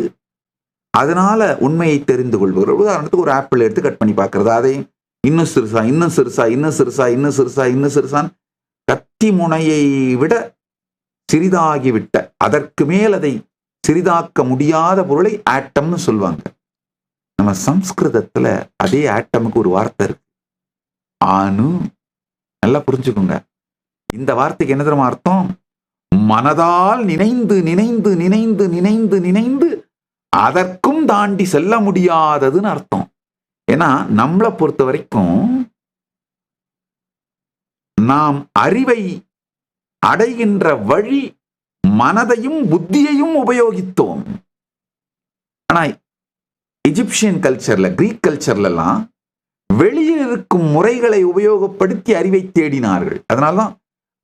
அதனால உண்மையை தெரிந்து கொள்வது. உதாரணத்துக்கு ஒரு ஆப்பிள் எடுத்து கட் பண்ணி பார்க்கறது, அதை இன்னும் சிறுசா இன்னும் சிறுசா இன்னும் சிறுசா இன்னும் சிறுசா இன்னும் சிறுசான் கத்தி முனையை விட சிறிதாகிவிட்ட, அதற்கு மேல் அதை சிறிதாக்க முடியாத பொருளை ஆட்டம்னு சொல்லுவாங்க. நம்ம சம்ஸ்கிருதத்துல அதே ஆட்டமுக்கு ஒரு வார்த்தை இருக்கு, ஆனு. நல்லா புரிஞ்சுக்கோங்க. இந்த வார்த்தைக்கு என்ன தெரியுமா அர்த்தம்? மனதால் நினைந்து நினைந்து நினைந்து நினைந்து நினைந்து அதற்கும் தாண்டி செல்ல முடியாததுன்னு அர்த்தம். ஏன்னா நம்மளை பொறுத்த வரைக்கும் நாம் அறிவை அடைகின்ற வழி மனதையும் புத்தியையும் உபயோகித்தோம். ஆனா எஜிப்சியன் கல்ச்சர்ல, கிரீக் கல்ச்சர்ல எல்லாம் வெளியில் இருக்கும் முறைகளை உபயோகப்படுத்தி அறிவை தேடினார்கள். அதனால்தான்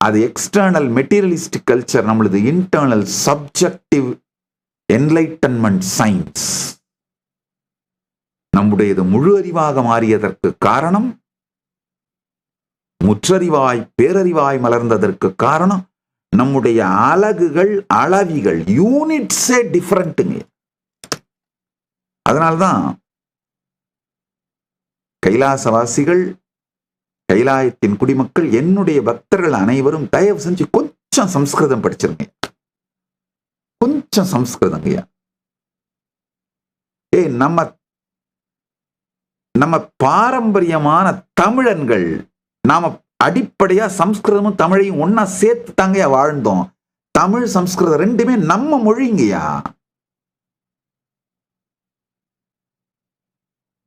அது எக்ஸ்டர்னல் மெட்டீரியலிஸ்டிக் கல்ச்சர், நம்மளது இன்டர்னல் சப்ஜெக்டிவ் என்லைட்டன்மெண்ட் சயின்ஸ். நம்முடையது முழு அறிவாக மாறியதற்கு காரணம், முற்றறிவாய் பேரறிவாய் மலர்ந்ததற்கு காரணம் நம்முடைய அலகுகள், அளவிகள், யூனிட்ஸே டிஃபரண்ட்டுங்க. அதனால்தான் கைலாசவாசிகள், கைலாயத்தின் குடிமக்கள், என்னுடைய பக்தர்கள் அனைவரும் தயவு செஞ்சு கொஞ்சம் சம்ஸ்கிருதம் படிச்சிருங்க, கொஞ்சம் சம்ஸ்கிருதங்கய்யா. நம்ம நம்ம பாரம்பரியமான தமிழன்கள், நாம அடிப்படையா சம்ஸ்கிருதமும் தமிழையும் ஒன்னா சேர்த்து தாங்கயா வாழ்ந்தோம். தமிழ் சம்ஸ்கிருதம் ரெண்டுமே நம்ம மொழிங்கய்யா.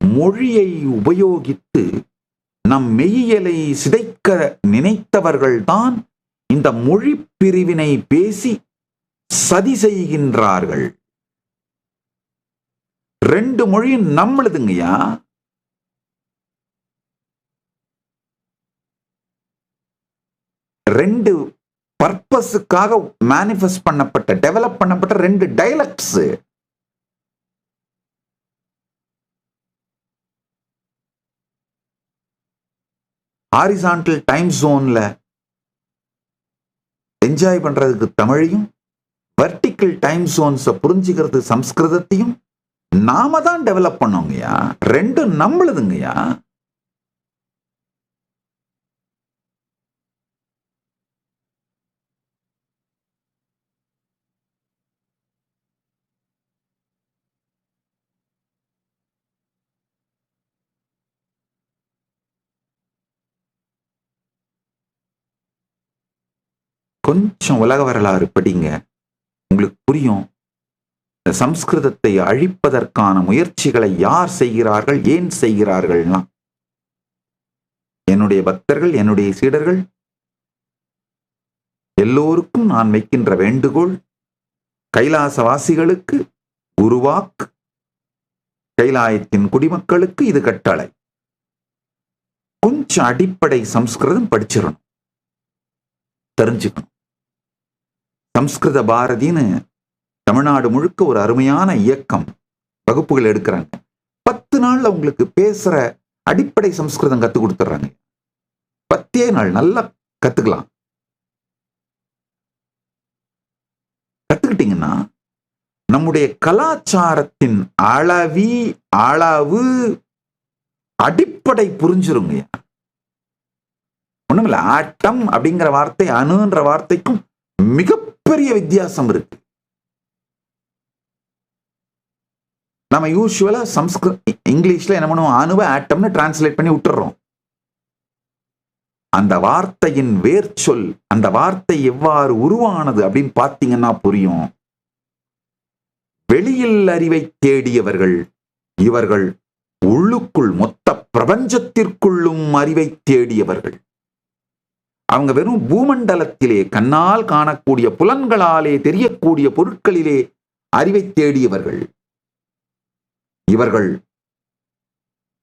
மொழியை உபயோகித்து நம் மெய்யியலை சிதைக்க நினைத்தவர்கள் தான் இந்த மொழி பிரிவினை பேசி சதி செய்கின்றார்கள். ரெண்டு மொழியும் நம்மளுதுங்கய்யா. ரெண்டு பர்பஸுக்காக மேனிஃபெஸ்ட் பண்ணப்பட்ட, டெவலப் பண்ணப்பட்ட ரெண்டு டைலக்ட்ஸ். ஹாரிசான்டல் டைம் ஜோன்ல என்ஜாய் பண்றதுக்கு தமிழையும், வெர்டிக்கல் டைம் ஜோன்ஸை புரிஞ்சுக்கிறது சம்ஸ்கிருதத்தையும் நாம தான் டெவலப் பண்ணோங்கய்யா. ரெண்டும் நம்மளுதுங்கய்யா. கொஞ்சம் உலக வரலாறு படிங்க, உங்களுக்கு புரியும். சம்ஸ்கிருதத்தை அழிப்பதற்கான முயற்சிகளை யார் செய்கிறார்கள், ஏன் செய்கிறார்கள்னா, என்னுடைய பக்தர்கள், என்னுடைய சீடர்கள் எல்லோருக்கும் நான் வைக்கின்ற வேண்டுகோள், கைலாசவாசிகளுக்கு குருவாக், கைலாயத்தின் குடிமக்களுக்கு இது கட்டளை. கொஞ்சம் அடிப்படை சம்ஸ்கிருதம் படிச்சிடணும், தெரிஞ்சுக்கணும். சம்ஸ்கிருத பாரதின்னு தமிழ்நாடு முழுக்க ஒரு அருமையான இயக்கம், வகுப்புகள் எடுக்கிறாங்க. 10 நாள்ல உங்களுக்கு பேசுற அடிப்படை சம்ஸ்கிருதம் கத்து கொடுத்துறாங்க. 10 நாள் நல்லா கத்துக்கலாம். கத்துக்கிட்டீங்கன்னா நம்முடைய கலாச்சாரத்தின் அளவு அடிப்படை புரிஞ்சிருங்க. ஒண்ணுமில்ல, ஆட்டம் அப்படிங்கிற வார்த்தை அணுன்ற வார்த்தைக்கும் மிகப்பெரிய வித்தியாசம் இருக்கு. நம்ம யூசுவலா இங்கிலீஷ்ல என்ன பண்ணுவோம், அணுவை ஆட்டம்னு டிரான்ஸ்லேட் பண்ணி விட்டுறோம். அந்த வார்த்தையின் வேர்ச்சொல், அந்த வார்த்தை எவ்வாறு உருவானது அப்படின்னு பார்த்தீங்கன்னா புரியும். வெளியில் அறிவை தேடியவர்கள் இவர்கள், உள்ளுக்குள் மொத்த பிரபஞ்சத்திற்குள்ளும் அறிவை தேடியவர்கள். அவங்க வெறும் பூமண்டலத்திலே கண்ணால் காணக்கூடிய, புலன்களாலே தெரியக்கூடிய பொருட்களிலே அறிவை தேடியவர்கள். இவர்கள்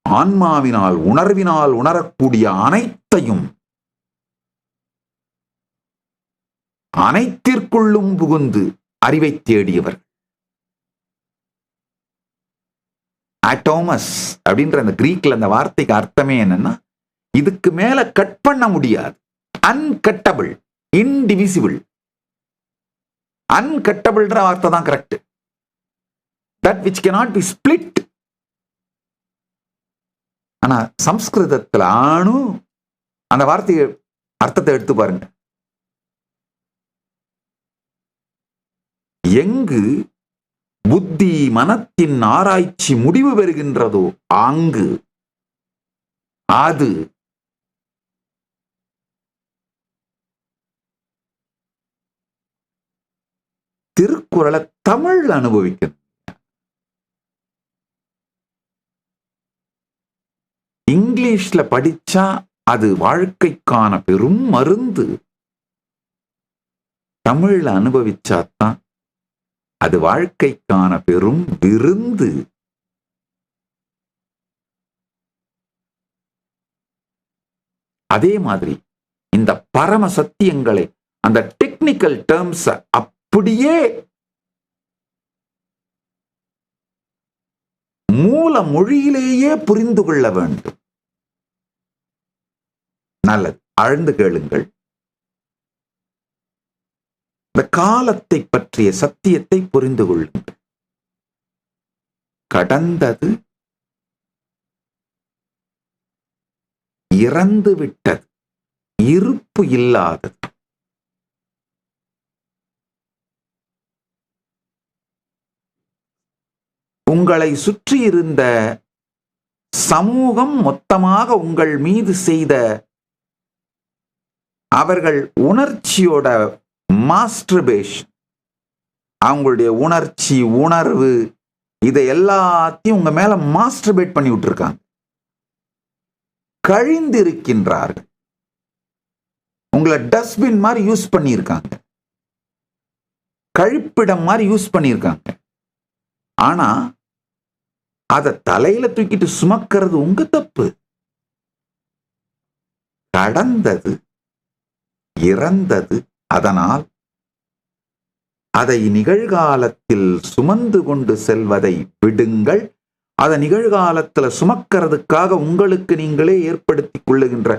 ஆன்மாவினால், உணர்வினால் உணரக்கூடிய அனைத்திற்குள்ளும் புகுந்து அறிவை தேடியவர். ஆட்டோமஸ் அப்படின்ற அந்த கிரீக்ல அந்த வார்த்தைக்கு அர்த்தமே என்னன்னா, இதுக்கு மேல கட் பண்ண முடியாது, அன்கட்டபிள், இன்டிவிசிபிள். அன்கட்டபிள்ன்ற வார்த்தை தான் correct. That which cannot be split. ஆனா சம்ஸ்கிருதத்துல அணு அந்த வார்த்தையை அர்த்தத்தை எடுத்து பாருங்க. எங்கு புத்தி மனத்தின் ஆராய்ச்சி முடிவு பெறுகின்றதோ அங்கு அது திருக்குறளை தமிழ் அனுபவிக்கிறது. இங்கிலீஷ்ல படிச்சா அது வாழ்க்கைக்கான பெரும் மருந்து. தமிழ்ல அனுபவிச்சாதான் அது வாழ்க்கைக்கான பெரும் விருந்து. அதே மாதிரி இந்த பரம சத்தியங்களை, அந்த டெக்னிக்கல் டேர்ம்ஸ் அப்படியே மூல மொழியிலேயே புரிந்து கொள்ள வேண்டும். நல்லது, ஆழ்ந்து கேளுங்கள். இந்த காலத்தை பற்றிய சத்தியத்தை புரிந்து கொள்ளுங்கள். கடந்தது, இறந்து விட்டது, இருப்பு இல்லாதது. உங்களை சுற்றி இருந்த சமூகம் மொத்தமாக உங்கள் மீது செய்த அவர்கள் உணர்ச்சியோட மாஸ்டர்பேஷன், அவங்களுடைய உணர்ச்சி உணர்வு இதை எல்லாத்தையும் உங்க மேல மாஸ்டர்பேட் பண்ணி விட்டுருக்காங்க. கழிந்திருக்கின்றார்கள். உங்களை டஸ்ட்பின் மாதிரி யூஸ் பண்ணியிருக்காங்க, கழிப்பிடம் மாதிரி யூஸ் பண்ணியிருக்காங்க. ஆனா அதை தலையில தூக்கிட்டு சுமக்கிறது உங்க தப்பு. கடந்தது, இறந்தது. அதனால் அதை நிகழ்காலத்தில் சுமந்து கொண்டு செல்வதை விடுங்கள். அதை நிகழ்காலத்துல சுமக்கிறதுக்காக உங்களுக்கு நீங்களே ஏற்படுத்திக் கொள்ளுகின்ற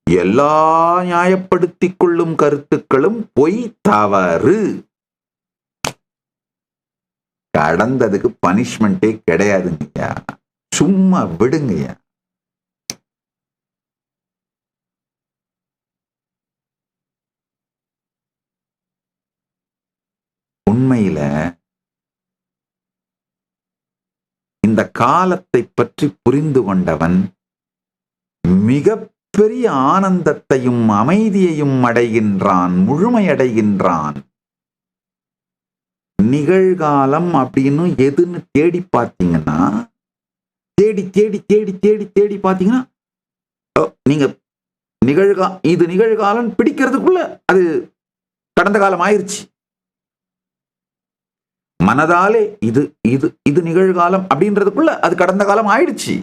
எல்லா நியாயப்படுத்திக் கொள்ளும் கருத்துக்களும் பொய், தவறு. கடந்ததுக்கு பனிஷ்மெண்டே கிடையாதுங்கய்யா, சும்மா விடுங்கய்யா. உண்மையில இந்த காலத்தை பற்றி புரிந்து கொண்டவன் மிகப்பெரிய ஆனந்தத்தையும் அமைதியையும் அடைகின்றான், முழுமையடைகின்றான். நிகழ்காலம் அப்படின்னு எதுன்னு தேடி பார்த்தீங்கன்னா, தேடி தேடி தேடி தேடி தேடி பார்த்தீங்கன்னா, நீங்க இது நிகழ்காலம் பிடிக்கிறதுக்குள்ள அது கடந்த காலம் ஆயிருச்சு. மனதாலே இது இது இது நிகழ்காலம் அப்படின்றதுக்குள்ள அது கடந்த காலம் ஆயிடுச்சு.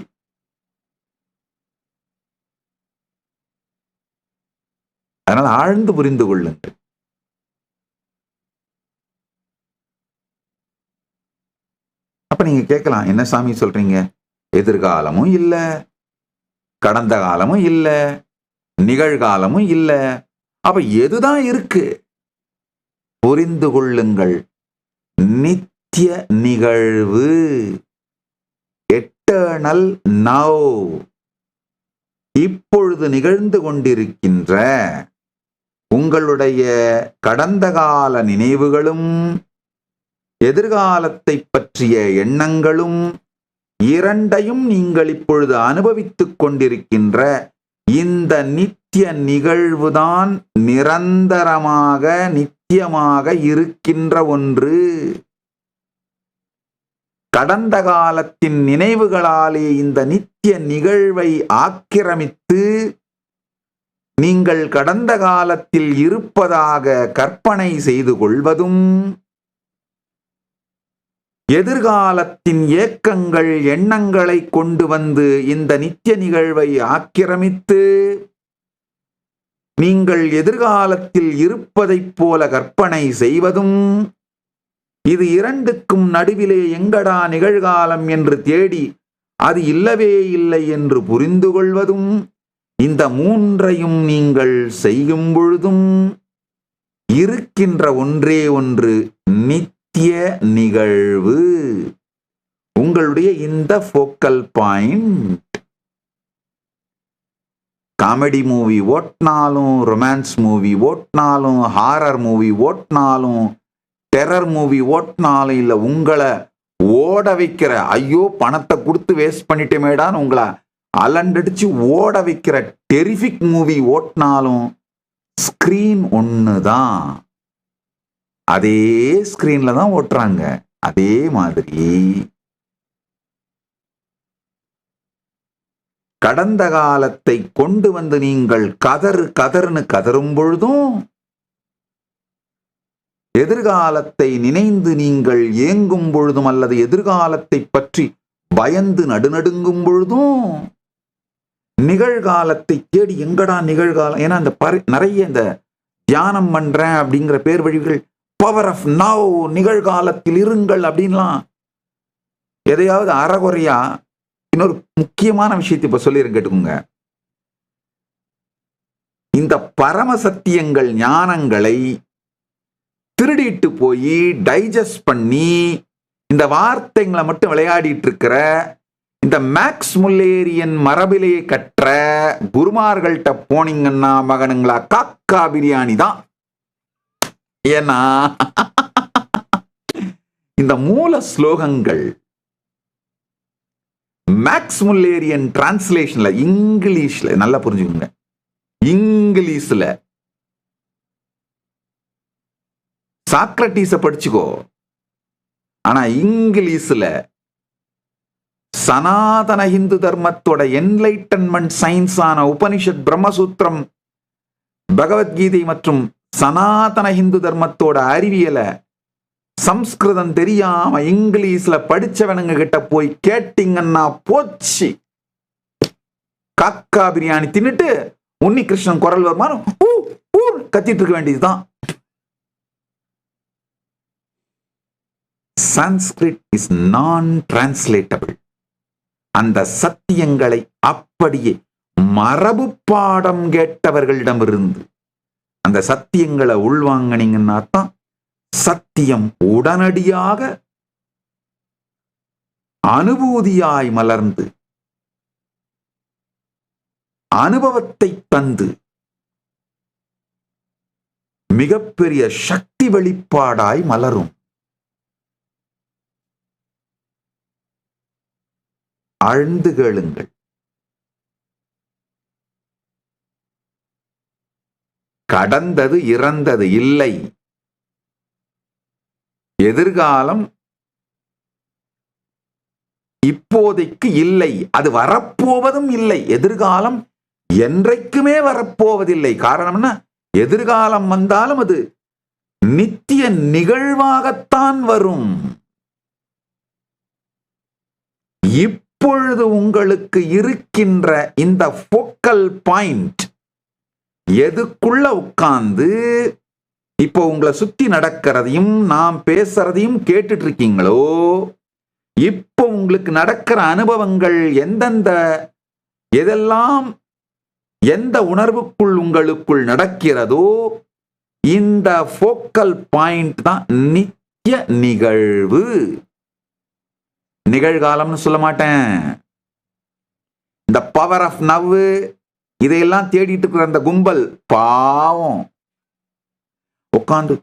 அதனால ஆழ்ந்து புரிந்து கொள்ளுங்கள். அப்ப நீங்க கேட்கலாம், என்ன சாமி சொல்றீங்க? எதிர்காலமும் இல்ல, கடந்த காலமும் இல்ல, நிகழ்காலமும் இல்ல, அப்ப எதுதான் இருக்கு? புரிந்து கொள்ளுங்கள். நித்திய நிகழ்வு, எட்டர்னல் நவ், இப்பொழுது நிகழ்ந்து கொண்டிருக்கின்ற உங்களுடைய கடந்த கால நினைவுகளும் எதிர்காலத்தை பற்றிய எண்ணங்களும் இரண்டையும் நீங்கள் இப்பொழுது அனுபவித்துக் கொண்டிருக்கின்ற இந்த நித்திய நிகழ்வுதான் நிரந்தரமாக நித்தியமாக இருக்கின்ற ஒன்று. கடந்த காலத்தின் நினைவுகளாலே இந்த நித்திய நிகழ்வை ஆக்கிரமித்து நீங்கள் கடந்த காலத்தில் இருப்பதாக கற்பனை செய்து கொள்வதும், எதிர்காலத்தின் ஏக்கங்கள் எண்ணங்களை கொண்டு வந்து இந்த நித்திய நிகழ்வை ஆக்கிரமித்து நீங்கள் எதிர்காலத்தில் இருப்பதைப் போல கற்பனை செய்வதும், இது இரண்டுக்கும் நடுவிலே எங்கடா நிகழ்காலம் என்று தேடி அது இல்லவே இல்லை என்று புரிந்து கொள்வதும், இந்த மூன்றையும் நீங்கள் செய்யும் பொழுதும் இருக்கின்ற ஒன்றே ஒன்று நித்திய நிகழ்வு. உங்களுடைய இந்த ஃபோக்கல் பாயிண்ட். காமெடி மூவி ஓட்டினாலும், ரொமான்ஸ் மூவி ஓட்டினாலும், ஹாரர் மூவி ஓட்டினாலும், டெரர் மூவி ஓட்டினாலும், இல்லை உங்களை ஓட வைக்கிற, ஐயோ பணத்தை கொடுத்து வேஸ்ட் பண்ணிட்டேமேடான்னு உங்களை அலண்டடிச்சு ஓட வைக்கிற டெரிஃபிக் மூவி ஓட்டினாலும் ஸ்கிரீன் ஒண்ணுதான். அதே ஸ்கிரீன்ல தான் ஓட்டுறாங்க. அதே மாதிரி கடந்த காலத்தை கொண்டு வந்து நீங்கள் கதறுன்னு கதறும் பொழுதும், எதிர்காலத்தை நினைந்து நீங்கள் ஏங்கும் பொழுதும் அல்லது எதிர்காலத்தை பற்றி பயந்து நடுநடுங்கும் பொழுதும், நிகழ்காலத்தை தேடி எங்கடா நிகழ்காலம். ஏன்னா இந்த நிறைய இந்த தியானம் பண்றேன் அப்படிங்கிற பேர் வழிகள், பவர் ஆஃப் நவ், நிகழ்காலத்தில் இருங்கள் அப்படின்லாம் எதையாவது அறகுறையா. இன்னொரு முக்கியமான விஷயத்தை இப்ப சொல்லிடுறேன், கேட்டுக்கோங்க. இந்த பரம சத்தியங்கள் ஞானங்களை திருடிட்டு போய் டைஜஸ்ட் பண்ணி இந்த வார்த்தைங்களை மட்டும் விளையாடிட்டு இருக்கிற இந்த மேக்ஸ் முல்லேரியன் மரபிலே கற்ற குருமார்கள்ட்ட போனீங்கன்னா மகனுங்களா காக்கா பிரியாணி தான். ஏன்னா இந்த மூல ஸ்லோகங்கள் மேக்ஸ் முல்லேரியன் டிரான்ஸ்லேஷன்ல, இங்கிலீஷ்ல நல்லா புரிஞ்சுக்கோங்க, இங்கிலீஷ்ல சாக்ரட்டிஸ படிச்சுக்கோ, ஆனா இங்கிலீஷ்ல சனாதன இந்து தர்மத்தோட என்லைட்டன்மெண்ட் சயின்ஸ் ஆன உபனிஷத், பிரம்மசூத்திரம், பகவத்கீதை மற்றும் சனாதன இந்து தர்மத்தோட அறிவியலை சம்ஸ்கிருதம் தெரியாம இங்கிலீஷ்ல படிச்சவனுங்க கிட்ட போய் கேட்டீங்கன்னா போச்சு, காக்கா பிரியாணி தின்னுட்டு உன்னி கிருஷ்ணன் குரல் வருமானம் கத்திட்டு இருக்க வேண்டியதுதான். சான்ஸ்கிரிட் இஸ் நான் டிரான்ஸ்லேட்டபிள். அந்த சத்தியங்களை அப்படியே மரபு பாடம் கேட்டவர்களிடமிருந்து அந்த சத்தியங்களை உள்வாங்கினீங்கன்னா தான் சத்தியம் உடனடியாக அனுபூதியாய் மலர்ந்து அனுபவத்தை தந்து மிகப்பெரிய சக்தி வெளிப்பாடாய் மலரும். ஆழ்ந்து கேளுங்கள். கடந்தது இறந்தது இல்லை. எதிர்காலம் இப்போதைக்கு இல்லை, அது வரப்போவதும் இல்லை. எதிர்காலம் என்றைக்குமே வரப்போவதில்லை. காரணம்னா எதிர்காலம் வந்தாலும் அது நித்திய நிகழ்வாகத்தான் வரும். இப்பொழுது உங்களுக்கு இருக்கின்ற இந்த ஃபோக்கல் பாயிண்ட் எதுக்குள்ள உட்கார்ந்து இப்போ உங்களை சுத்தி நடக்கிறதையும் நாம் பேசுறதையும் கேட்டுட்டு இருக்கீங்களோ, இப்போ உங்களுக்கு நடக்கிற அனுபவங்கள் எதெல்லாம் எந்த உணர்வுக்குள் உங்களுக்குள் நடக்கிறதோ, இந்த ஃபோக்கல் பாயிண்ட் தான் நித்திய நிகழ்வு. நிகழ்காலம்னு சொல்ல மாட்டேன். இந்த பவர் ஆஃப் நவ் இதையெல்லாம் தேடிட்டு இருக்கிற அந்த கும்பல் பாவம் உட்கார்ந்து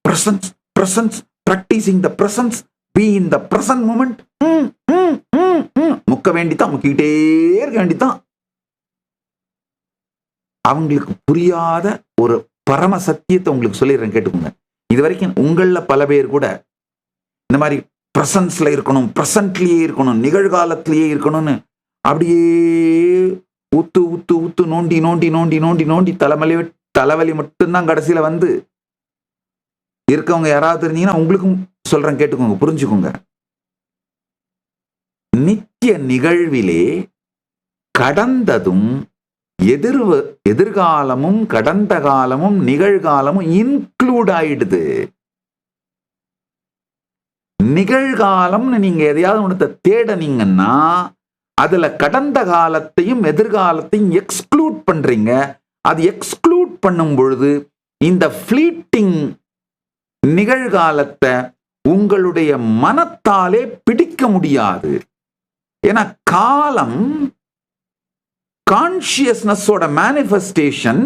presence presence practising the presence, be in the present moment முக்க வேண்டித்தான், முக்கிட்டே இருக்க வேண்டித்தான். அவங்களுக்கு புரியாத ஒரு பரம சத்தியத்தை உங்களுக்கு சொல்லிடுறேன், கேட்டுக்கோங்க. இது வரைக்கும் உங்கள பல பேர் கூட இந்த மாதிரி பிரசன்ஸ்ல இருக்கணும், பிரசன்ட்லயே இருக்கணும், நிகழ்காலத்திலேயே இருக்கணும்னு அப்படியே ஊத்து ஊத்து ஊத்து நோண்டி நோண்டி நோண்டி நோண்டி நோண்டி தலைவலி மட்டும்தான் கடைசியில வந்து இருக்கவங்க யாராவது இருந்தீங்கன்னா உங்களுக்கும் சொல்றேன், கேட்டுக்கோங்க, புரிஞ்சுக்கோங்க. நித்திய நிகழ்விலே கடந்ததும் எதிர்காலமும் கடந்த காலமும் நிகழ்காலமும் இன்க்ளூட் ஆயிடுது. நிகழ்காலம்னு நீங்க எதையாவது ஒன்று தேடனீங்கன்னா அதுல கடந்த காலத்தையும் எதிர்காலத்தையும் எக்ஸ்க்ளூட் பண்றீங்க. அது எக்ஸ்க்ளூட் பண்ணும் பொழுது இந்த ஃபிளீட்டிங் நிகழ்காலத்தை உங்களுடைய மனத்தாலே பிடிக்க முடியாது. ஏன்னா காலம் கான்சியஸ்னஸோட மேனிஃபெஸ்டேஷன்.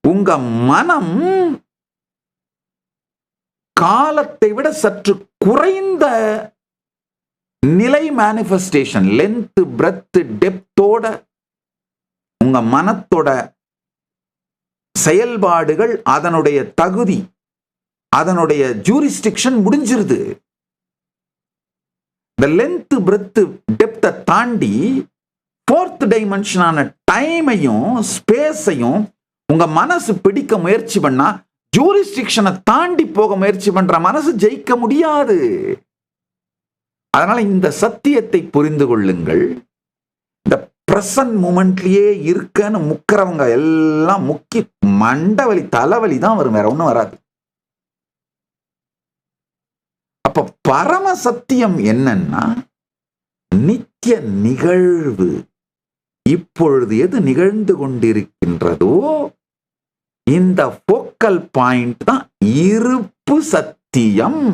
உங்க மனம் காலத்தை விட சற்று குறைந்த நிலை மேனிஃபெஸ்டேஷன், லென்த் பிரெத் டெப்தோட உங்க மனத்தோட செயல்பாடுகள், அதனுடைய தகுதி, அதனுடைய ஜூரிஸ்டிக்ஷன் முடிஞ்சிருது. இந்த லென்த் பிரெத் டெப்த்தை தாண்டி ஃபோர்த் டைமென்ஷனான டைமையும் ஸ்பேஸையும் உங்க மனசு பிடிக்க முயற்சி பண்ணா, ஜூரிஸ்டிக்ஷனை தாண்டி போக முயற்சி பண்ற மனசு ஜெயிக்க முடியாது. அதனால இந்த சத்தியத்தை புரிந்து கொள்ளுங்கள். இந்த பிரசன்ட் மூமெண்ட்லயே இருக்கன்னு முக்கிறவங்க எல்லாம் முக்கி மண்டவலி தலைவலி தான் வரும், வேற ஒண்ணும் வராது. அப்ப பரம சத்தியம் என்னன்னா நித்திய நிகழ்வு. இப்பொழுது எது நிகழ்ந்து கொண்டிருக்கின்றதோ இந்த ஃபோக்கல் பாயிண்ட் தான் இருப்பு சத்தியம்.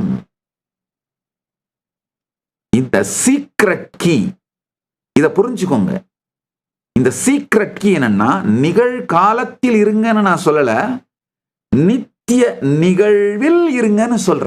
இந்த சீக்ரெட் கீ, இத புரிஞ்சுக்கோங்க. இந்த சீக்ரெட் கீ என்னன்னா, நிகழ்காலத்தில் இருங்கன்னு நான் சொல்லல, நித்திய நிகழ்வில் இருங்கன்னு சொல்றேன்.